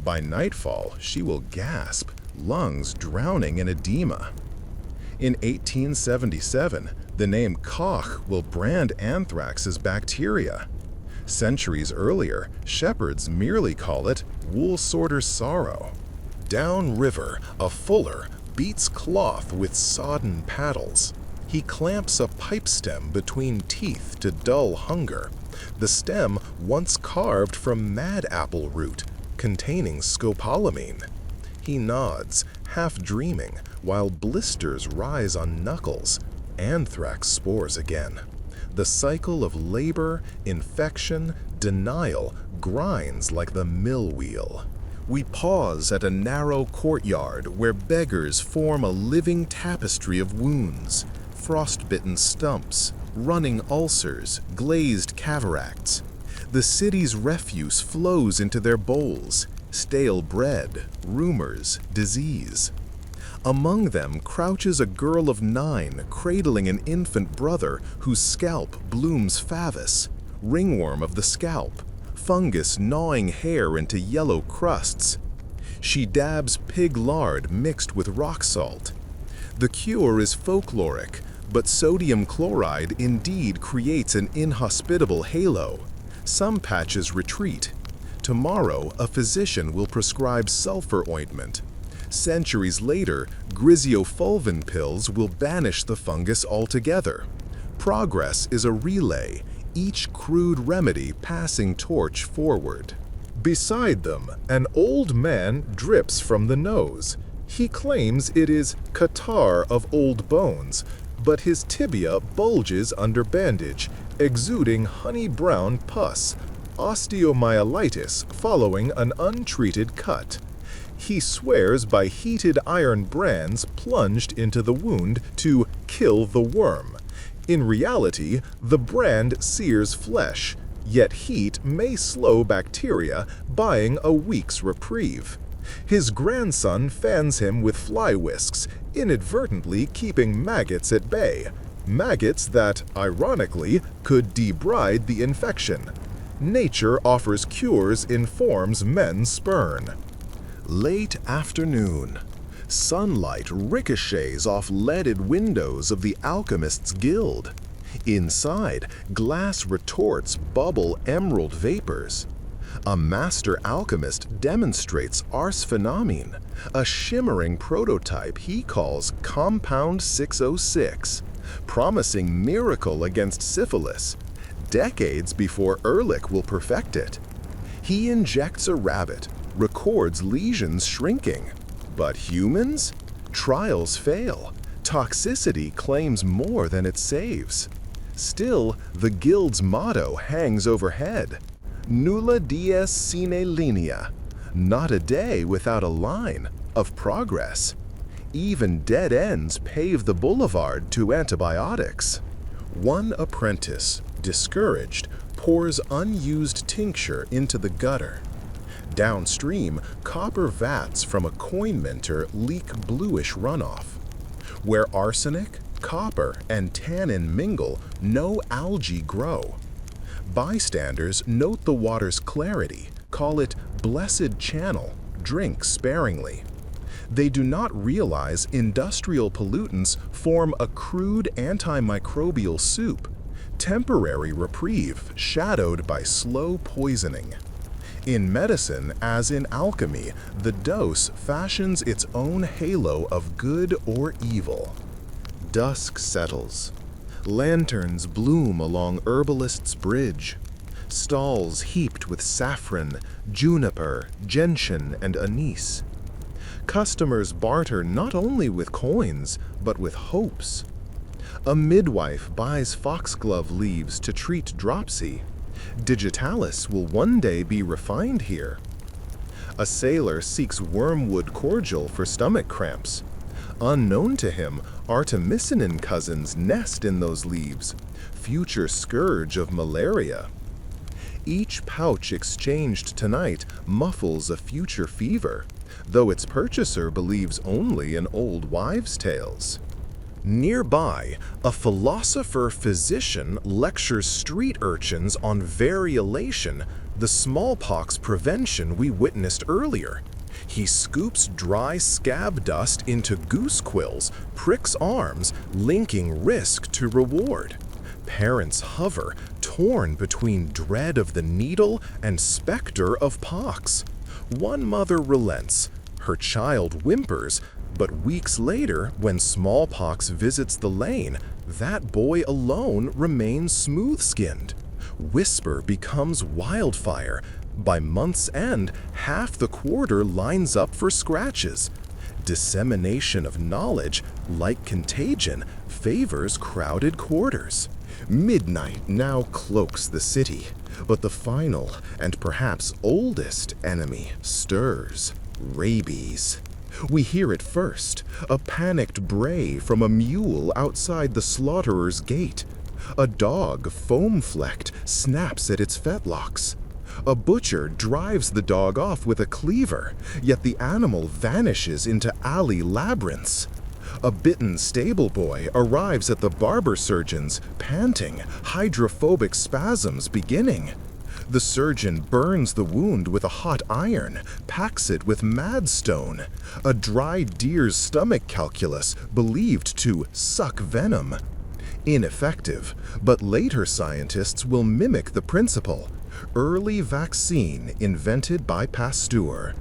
A: By nightfall, she will gasp, lungs drowning in edema. In 1877, the name Koch will brand anthrax as bacteria. Centuries earlier, shepherds merely call it wool sorter's sorrow. Down river, a fuller beats cloth with sodden paddles. He clamps a pipe stem between teeth to dull hunger. The stem once carved from mad apple root, containing scopolamine. He nods, half dreaming, while blisters rise on knuckles. Anthrax spores again. The cycle of labor, infection, denial grinds like the mill wheel. We pause at a narrow courtyard where beggars form a living tapestry of wounds, frostbitten stumps, running ulcers, glazed cataracts. The city's refuse flows into their bowls, stale bread, rumors, disease. Among them crouches a girl of 9 cradling an infant brother whose scalp blooms favus, ringworm of the scalp, fungus gnawing hair into yellow crusts. She dabs pig lard mixed with rock salt. The cure is folkloric, but sodium chloride indeed creates an inhospitable halo. Some patches retreat. Tomorrow, a physician will prescribe sulfur ointment. Centuries later, griseofulvin pills will banish the fungus altogether. Progress is a relay, each crude remedy passing torch forward. Beside them, an old man drips from the nose. He claims it is catarrh of old bones, but his tibia bulges under bandage, exuding honey-brown pus, osteomyelitis following an untreated cut. He swears by heated iron brands plunged into the wound to kill the worm. In reality, the brand sears flesh, yet heat may slow bacteria, buying a week's reprieve. His grandson fans him with fly whisks, inadvertently keeping maggots at bay. Maggots that, ironically, could debride the infection. Nature offers cures in forms men spurn. Late afternoon. Sunlight ricochets off leaded windows of the Alchemist's Guild. Inside, glass retorts bubble emerald vapors. A master alchemist demonstrates arsphenamine, a shimmering prototype he calls Compound 606, promising miracle against syphilis, decades before Ehrlich will perfect it. He injects a rabbit, records lesions shrinking. But humans? Trials fail. Toxicity claims more than it saves. Still, the Guild's motto hangs overhead. Nulla dies sine linea. Not a day without a line of progress. Even dead ends pave the boulevard to antibiotics. One apprentice, discouraged, pours unused tincture into the gutter. Downstream, copper vats from a coin minter leak bluish runoff. Where arsenic, copper, and tannin mingle, no algae grow. Bystanders note the water's clarity, call it blessed channel, drink sparingly. They do not realize industrial pollutants form a crude antimicrobial soup, temporary reprieve shadowed by slow poisoning. In medicine, as in alchemy, the dose fashions its own halo of good or evil. Dusk settles. Lanterns bloom along Herbalist's Bridge. Stalls heaped with saffron, juniper, gentian, and anise. Customers barter not only with coins, but with hopes. A midwife buys foxglove leaves to treat dropsy. Digitalis will one day be refined here. A sailor seeks wormwood cordial for stomach cramps. Unknown to him, artemisinin cousins nest in those leaves, future scourge of malaria. Each pouch exchanged tonight muffles a future fever, though its purchaser believes only in old wives' tales. Nearby, a philosopher-physician lectures street urchins on variolation, the smallpox prevention we witnessed earlier. He scoops dry scab dust into goose quills, pricks arms, linking risk to reward. Parents hover, torn between dread of the needle and specter of pox. One mother relents. Her child whimpers, but weeks later, when smallpox visits the lane, that boy alone remains smooth-skinned. Whisper becomes wildfire. By month's end, half the quarter lines up for scratches. Dissemination of knowledge, like contagion, favors crowded quarters. Midnight now cloaks the city, but the final and perhaps oldest enemy stirs: rabies. We hear it first, a panicked bray from a mule outside the slaughterer's gate. A dog, foam-flecked, snaps at its fetlocks. A butcher drives the dog off with a cleaver, yet the animal vanishes into alley labyrinths. A bitten stable boy arrives at the barber surgeon's, panting, hydrophobic spasms beginning. The surgeon burns the wound with a hot iron, packs it with madstone, a dry deer's stomach calculus believed to suck venom. Ineffective, but later scientists will mimic the principle. Early vaccine invented by Pasteur.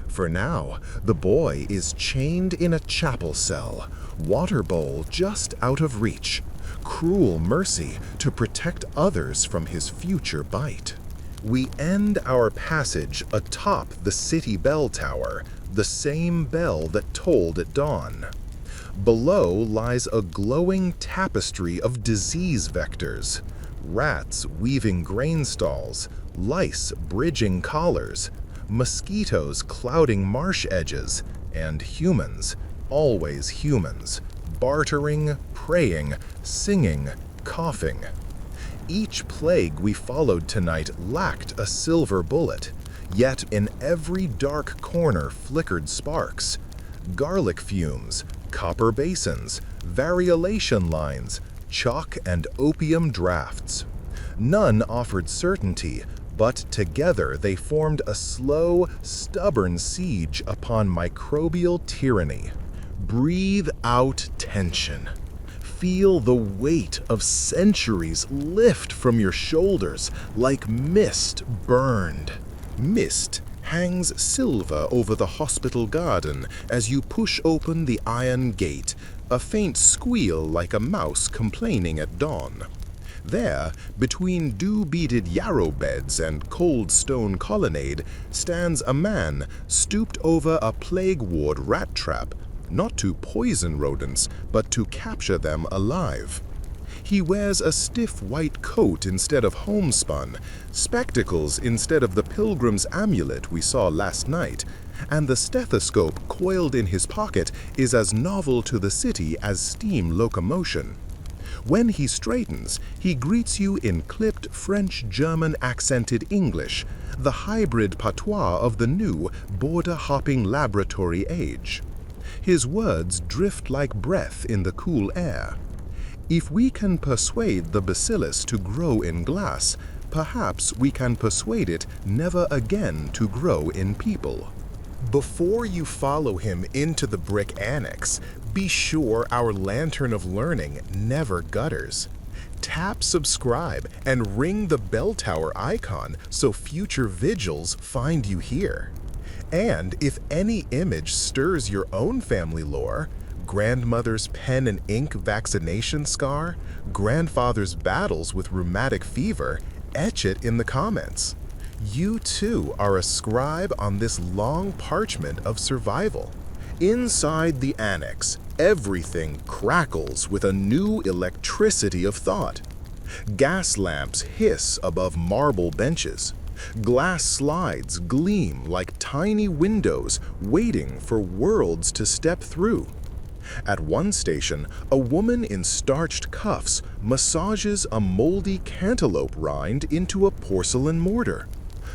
A: For now, the boy is chained in a chapel cell, water bowl just out of reach. Cruel mercy to protect others from his future bite. We end our passage atop the city bell tower, the same bell that tolled at dawn. Below lies a glowing tapestry of disease vectors. Rats weaving grain stalls, lice bridging collars, mosquitoes clouding marsh edges, and humans, always humans, bartering, praying, singing, coughing. Each plague we followed tonight lacked a silver bullet, yet in every dark corner flickered sparks. Garlic fumes, copper basins, variolation lines, chalk and opium drafts. None offered certainty, but together they formed a slow, stubborn siege upon microbial tyranny. Breathe out tension. Feel the weight of centuries lift from your shoulders like mist burned. Mist hangs silver over the hospital garden as you push open the iron gate, a faint squeal like a mouse complaining at dawn. There, between dew-beaded yarrow beds and cold stone colonnade, stands a man stooped over a plague ward rat trap, not to poison rodents, but to capture them alive. He wears a stiff white coat instead of homespun, spectacles instead of the pilgrim's amulet we saw last night, and the stethoscope coiled in his pocket is as novel to the city as steam locomotion. When he straightens, he greets you in clipped French-German accented English, the hybrid patois of the new, border-hopping laboratory age. His words drift like breath in the cool air. If we can persuade the bacillus to grow in glass, perhaps we can persuade it never again to grow in people. Before you follow him into the brick annex, be sure our lantern of learning never gutters. Tap subscribe and ring the bell tower icon so future vigils find you here. And if any image stirs your own family lore, grandmother's pen and ink vaccination scar, grandfather's battles with rheumatic fever, etch it in the comments. You too are a scribe on this long parchment of survival. Inside the annex, everything crackles with a new electricity of thought. Gas lamps hiss above marble benches. Glass slides gleam like tiny windows waiting for worlds to step through. At one station, a woman in starched cuffs massages a moldy cantaloupe rind into a porcelain mortar.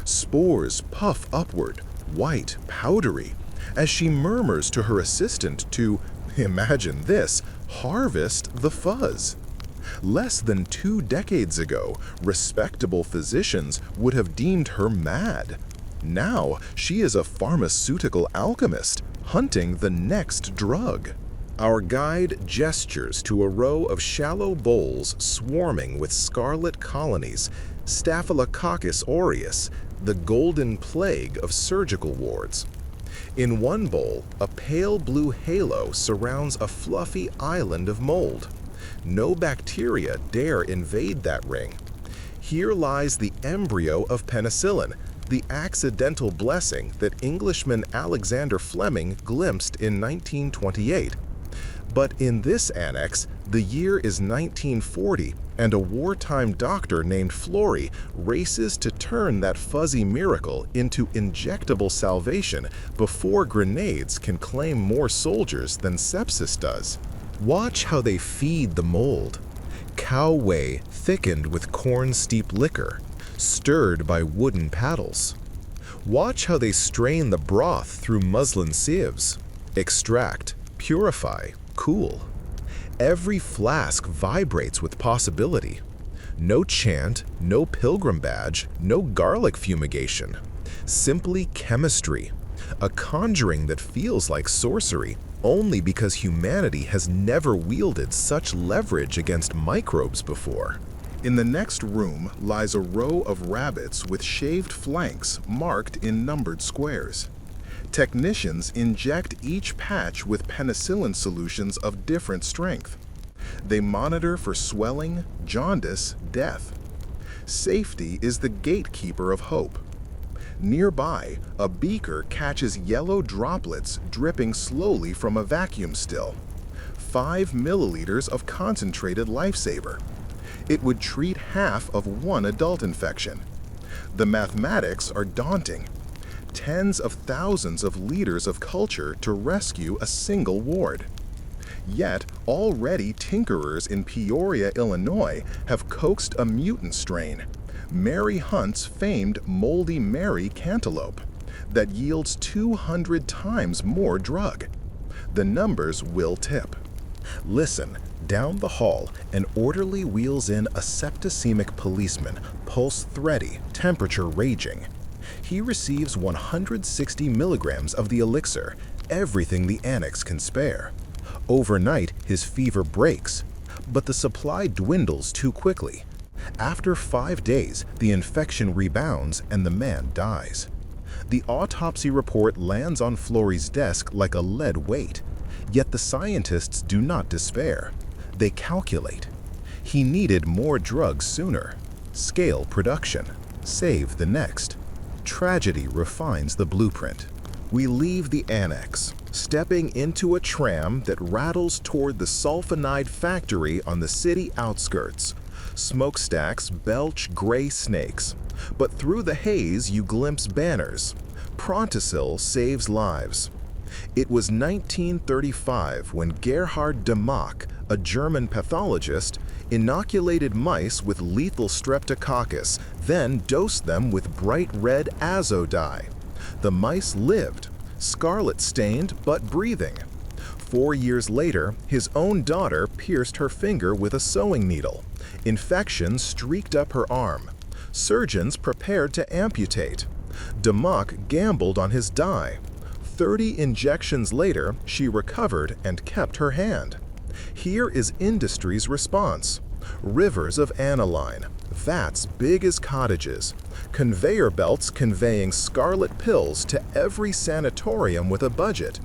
A: Spores puff upward, white, powdery, as she murmurs to her assistant to, imagine this, harvest the fuzz. Less than 2 decades ago, respectable physicians would have deemed her mad. Now, she is a pharmaceutical alchemist, hunting the next drug. Our guide gestures to a row of shallow bowls swarming with scarlet colonies, Staphylococcus aureus, the golden plague of surgical wards. In one bowl, a pale blue halo surrounds a fluffy island of mold. No bacteria dare invade that ring. Here lies the embryo of penicillin, the accidental blessing that Englishman Alexander Fleming glimpsed in 1928. But in this annex, the year is 1940, and a wartime doctor named Flory races to turn that fuzzy miracle into injectable salvation before grenades can claim more soldiers than sepsis does. Watch how they feed the mold. Cow whey thickened with corn-steeped liquor, stirred by wooden paddles. Watch how they strain the broth through muslin sieves. Extract, purify, cool. Every flask vibrates with possibility. No chant, no pilgrim badge, no garlic fumigation. Simply chemistry. A conjuring that feels like sorcery only because humanity has never wielded such leverage against microbes before. In the next room lies a row of rabbits with shaved flanks marked in numbered squares. Technicians inject each patch with penicillin solutions of different strength. They monitor for swelling, jaundice, death. Safety is the gatekeeper of hope. Nearby, a beaker catches yellow droplets dripping slowly from a vacuum still. 5 milliliters of concentrated lifesaver. It would treat half of one adult infection. The mathematics are daunting. Tens of thousands of liters of culture to rescue a single ward. Yet, already tinkerers in Peoria, Illinois have coaxed a mutant strain, Mary Hunt's famed Moldy Mary cantaloupe, that yields 200 times more drug. The numbers will tip. Listen, down the hall, an orderly wheels in a septicemic policeman, pulse thready, temperature raging. He receives 160 milligrams of the elixir, everything the annex can spare. Overnight, his fever breaks, but the supply dwindles too quickly. After 5 days, the infection rebounds and the man dies. The autopsy report lands on Flory's desk like a lead weight, yet the scientists do not despair. They calculate. He needed more drugs sooner. Scale production. Save the next. Tragedy refines the blueprint. We leave the annex, stepping into a tram that rattles toward the sulfonide factory on the city outskirts. Smokestacks belch gray snakes, but through the haze you glimpse banners. Prontosil saves lives. It was 1935 when Gerhard de Mach, a German pathologist, inoculated mice with lethal streptococcus, then dosed them with bright red azo dye. The mice lived, scarlet-stained but breathing. 4 years later, his own daughter pierced her finger with a sewing needle. Infection streaked up her arm. Surgeons prepared to amputate. De Mach gambled on his dye. 30 injections later, she recovered and kept her hand. Here is industry's response. Rivers of aniline, vats big as cottages, conveyor belts conveying scarlet pills to every sanatorium with a budget.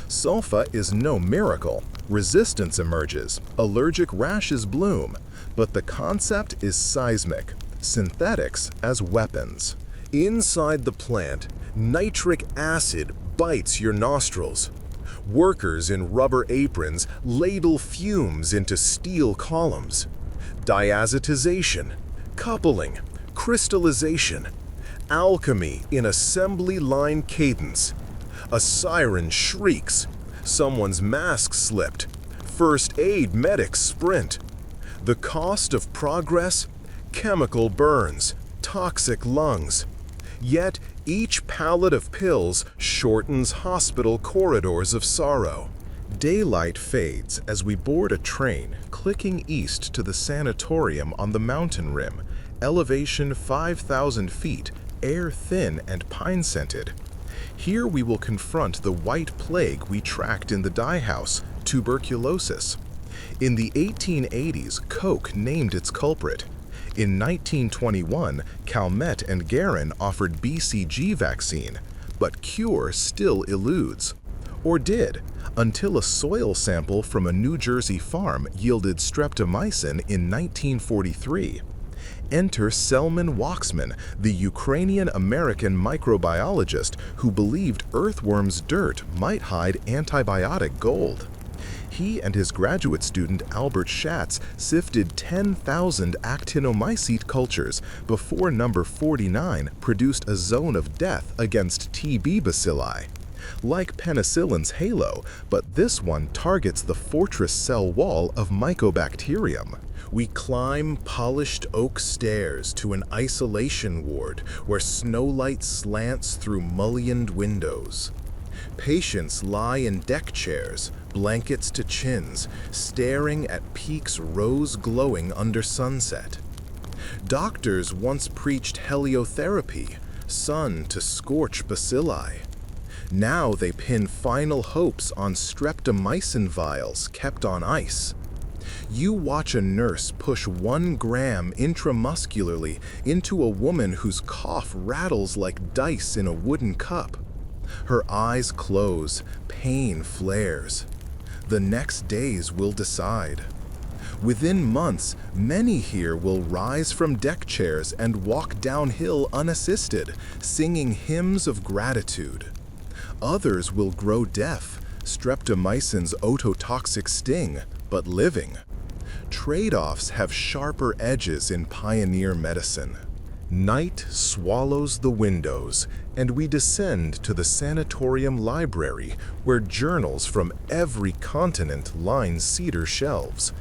A: Sulfa is no miracle. Resistance emerges, allergic rashes bloom, but the concept is seismic, synthetics as weapons. Inside the plant, nitric acid bites your nostrils. Workers in rubber aprons ladle fumes into steel columns. Diazotization, coupling, crystallization, alchemy in assembly line cadence. A siren shrieks. Someone's mask slipped. First aid medics sprint. The cost of progress? Chemical burns, toxic lungs. Yet each pallet of pills shortens hospital corridors of sorrow. Daylight fades as we board a train, clicking east to the sanatorium on the mountain rim, elevation 5,000 feet, air thin and pine-scented. Here we will confront the white plague we tracked in the dye house, tuberculosis. In the 1880s, Koch named its culprit. In 1921, Calmette and Guerin offered BCG vaccine, but cure still eludes. Or did, until a soil sample from a New Jersey farm yielded streptomycin in 1943. Enter Selman Waksman, the Ukrainian-American microbiologist who believed earthworms' dirt might hide antibiotic gold. He and his graduate student Albert Schatz sifted 10,000 actinomycete cultures before number 49 produced a zone of death against TB bacilli. Like penicillin's halo, but this one targets the fortress cell wall of Mycobacterium. We climb polished oak stairs to an isolation ward where snowlight slants through mullioned windows. Patients lie in deck chairs, blankets to chins, staring at peaks rose-glowing under sunset. Doctors once preached heliotherapy, sun to scorch bacilli. Now they pin final hopes on streptomycin vials kept on ice. You watch a nurse push 1 gram intramuscularly into a woman whose cough rattles like dice in a wooden cup. Her eyes close, pain flares. The next days will decide. Within months, many here will rise from deck chairs and walk downhill unassisted, singing hymns of gratitude. Others will grow deaf, streptomycin's ototoxic sting, but living. Trade-offs have sharper edges in pioneer medicine. Night swallows the windows, and we descend to the sanatorium library where journals from every continent line cedar shelves.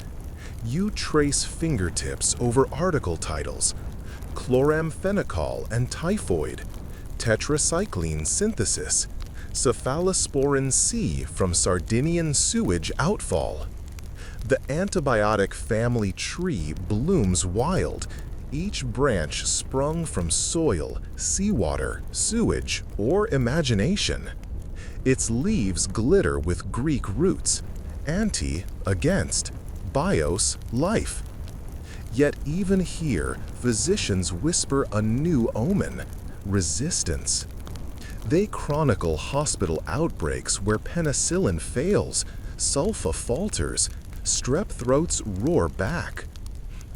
A: You trace fingertips over article titles: chloramphenicol and typhoid, tetracycline synthesis, cephalosporin C from Sardinian sewage outfall. The antibiotic family tree blooms wild, each branch sprung from soil, seawater, sewage, or imagination. Its leaves glitter with Greek roots: anti, against, bios, life. Yet even here, physicians whisper a new omen: resistance. They chronicle hospital outbreaks where penicillin fails, sulfa falters, strep throats roar back.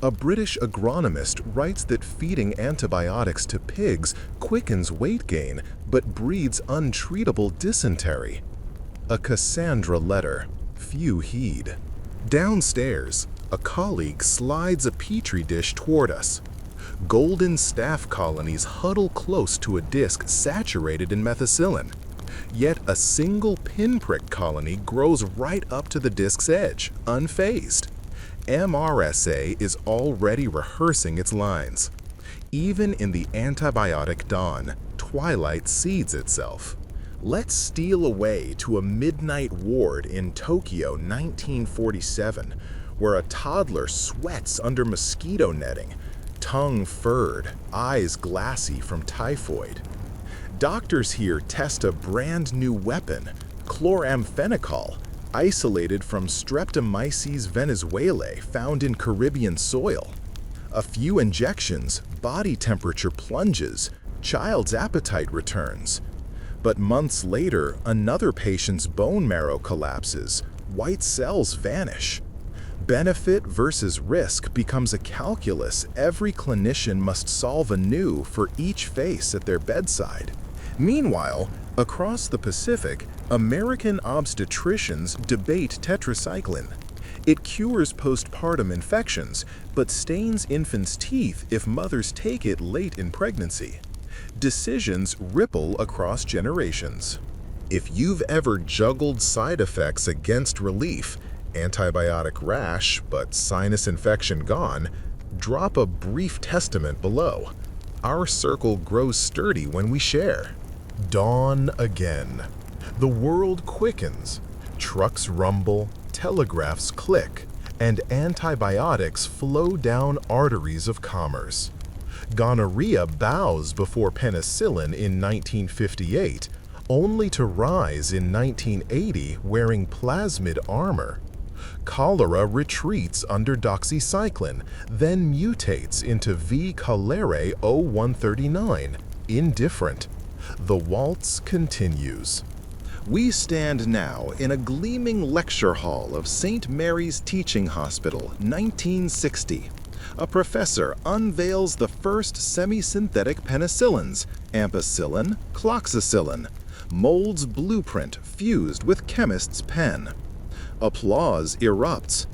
A: A British agronomist writes that feeding antibiotics to pigs quickens weight gain but breeds untreatable dysentery. A Cassandra letter, few heed. Downstairs, a colleague slides a petri dish toward us. Golden staph colonies huddle close to a disc saturated in methicillin. Yet a single pinprick colony grows right up to the disc's edge, unfazed. MRSA is already rehearsing its lines. Even in the antibiotic dawn, twilight seeds itself. Let's steal away to a midnight ward in Tokyo 1947, where a toddler sweats under mosquito netting, tongue furred, eyes glassy from typhoid. Doctors here test a brand new weapon, chloramphenicol, isolated from Streptomyces venezuelae found in Caribbean soil. A few injections, body temperature plunges, child's appetite returns. But months later, another patient's bone marrow collapses, white cells vanish. Benefit versus risk becomes a calculus every clinician must solve anew for each face at their bedside. Meanwhile, across the Pacific, American obstetricians debate tetracycline. It cures postpartum infections, but stains infants' teeth if mothers take it late in pregnancy. Decisions ripple across generations. If you've ever juggled side effects against relief, antibiotic rash but sinus infection gone, drop a brief testament below. Our circle grows sturdy when we share. Dawn again. The world quickens. Trucks rumble, telegraphs click, and antibiotics flow down arteries of commerce. Gonorrhea bows before penicillin in 1958, only to rise in 1980 wearing plasmid armor. Cholera retreats under doxycycline, then mutates into V. cholerae O139, indifferent. The waltz continues. We stand now in a gleaming lecture hall of St. Mary's Teaching Hospital, 1960. A professor unveils the first semi-synthetic penicillins, ampicillin, cloxacillin, molds blueprint fused with chemist's pen. Applause erupts.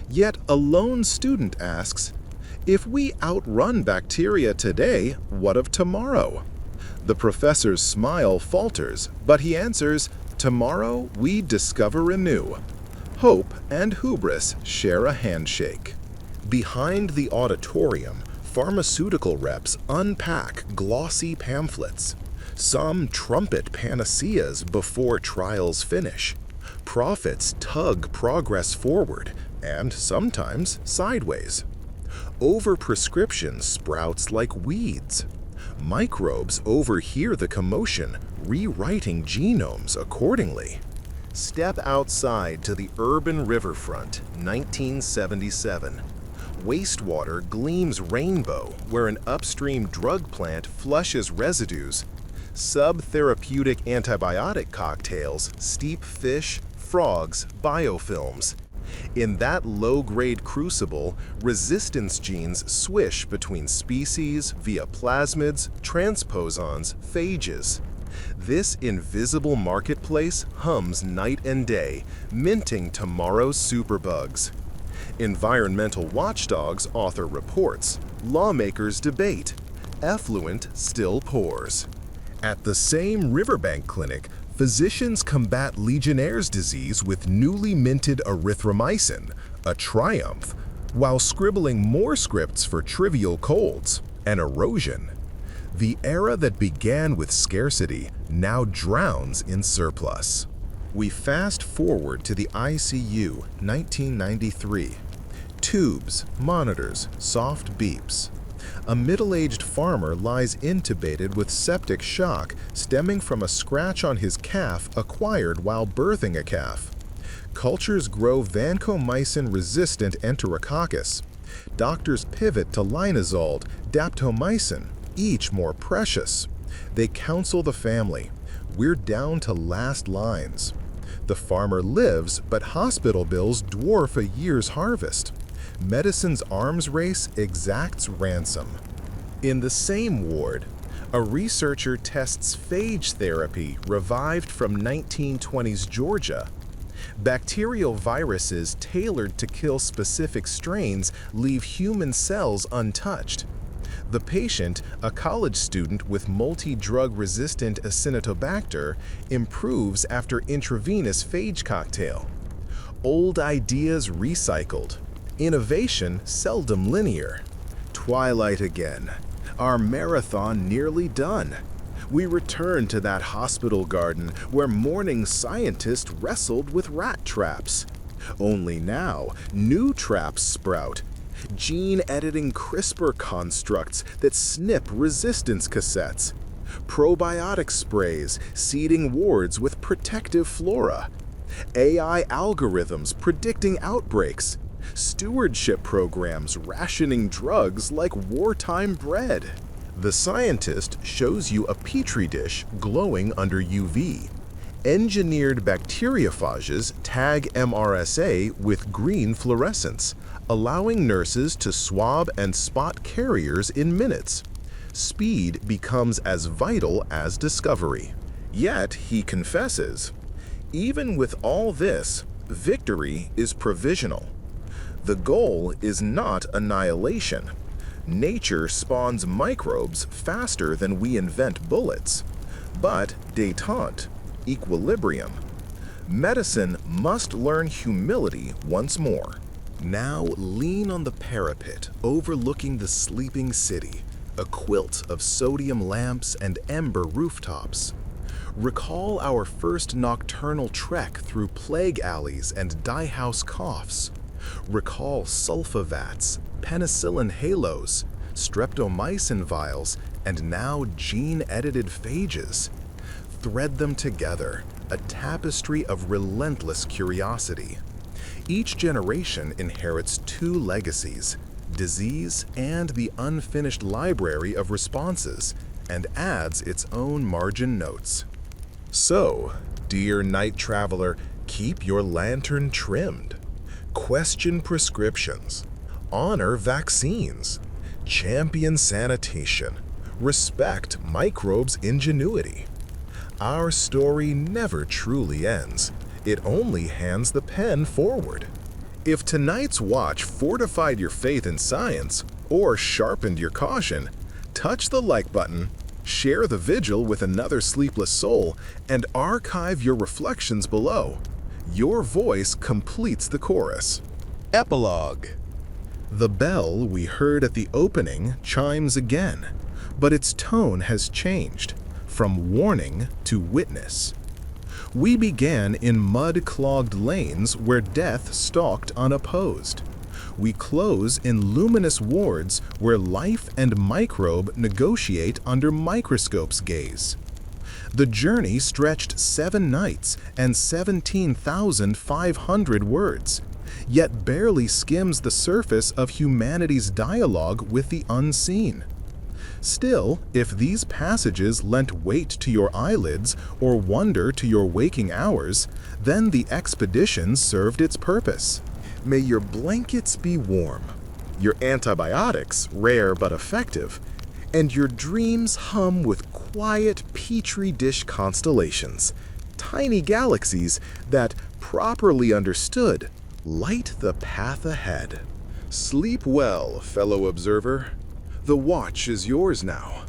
A: Yet a lone student asks, if we outrun bacteria today, what of tomorrow? The professor's smile falters, but he answers, tomorrow we discover anew. Hope and hubris share a handshake. Behind the auditorium, pharmaceutical reps unpack glossy pamphlets. Some trumpet panaceas before trials finish. Prophets tug progress forward, and sometimes sideways. Overprescription sprouts like weeds. Microbes overhear the commotion, rewriting genomes accordingly. Step outside to the urban riverfront, 1977. Wastewater gleams rainbow where an upstream drug plant flushes residues. Subtherapeutic antibiotic cocktails steep fish, frogs, biofilms. In that low-grade crucible, resistance genes swish between species via plasmids, transposons, phages. This invisible marketplace hums night and day, minting tomorrow's superbugs. Environmental watchdogs author reports, lawmakers debate, effluent still pours. At the same riverbank clinic, physicians combat Legionnaire's disease with newly minted erythromycin, a triumph, while scribbling more scripts for trivial colds, an erosion. The era that began with scarcity now drowns in surplus. We fast forward to the ICU, 1993. Tubes, monitors, soft beeps. A middle-aged farmer lies intubated with septic shock stemming from a scratch on his calf acquired while birthing a calf. Cultures grow vancomycin-resistant enterococcus. Doctors pivot to linezolid, daptomycin, each more precious. They counsel the family. We're down to last lines. The farmer lives, but hospital bills dwarf a year's harvest. Medicine's arms race exacts ransom. In the same ward, a researcher tests phage therapy revived from 1920s Georgia. Bacterial viruses tailored to kill specific strains leave human cells untouched. The patient, a college student with multi-drug-resistant Acinetobacter, improves after intravenous phage cocktail. Old ideas recycled. Innovation seldom linear. Twilight again. Our marathon nearly done. We return to that hospital garden where morning scientists wrestled with rat traps. Only now, new traps sprout. Gene-editing CRISPR constructs that snip resistance cassettes. Probiotic sprays seeding wards with protective flora. AI algorithms predicting outbreaks. Stewardship programs rationing drugs like wartime bread. The scientist shows you a petri dish glowing under UV. Engineered bacteriophages tag MRSA with green fluorescence, allowing nurses to swab and spot carriers in minutes. Speed becomes as vital as discovery. Yet, he confesses, even with all this, victory is provisional. The goal is not annihilation. Nature spawns microbes faster than we invent bullets. But détente, equilibrium. Medicine must learn humility once more. Now lean on the parapet overlooking the sleeping city, a quilt of sodium lamps and ember rooftops. Recall our first nocturnal trek through plague alleys and dye-house coughs. Recall sulfa vats, penicillin halos, streptomycin vials, and now gene-edited phages. Thread them together, a tapestry of relentless curiosity. Each generation inherits two legacies, disease and the unfinished library of responses, and adds its own margin notes. So, dear night traveler, keep your lantern trimmed. Question prescriptions. Honor vaccines. Champion sanitation. Respect microbes' ingenuity. Our story never truly ends. It only hands the pen forward. If tonight's watch fortified your faith in science or sharpened your caution, touch the like button, share the vigil with another sleepless soul, and archive your reflections below. Your voice completes the chorus. Epilogue. The bell we heard at the opening chimes again, but its tone has changed, from warning to witness. We began in mud-clogged lanes where death stalked unopposed. We close in luminous wards where life and microbe negotiate under microscope's gaze. The journey stretched 7 nights and 17,500 words, yet barely skims the surface of humanity's dialogue with the unseen. Still, if these passages lent weight to your eyelids or wonder to your waking hours, then the expedition served its purpose. May your blankets be warm, your antibiotics rare but effective, and your dreams hum with quiet petri dish constellations, tiny galaxies that, properly understood, light the path ahead. Sleep well, fellow observer. The watch is yours now.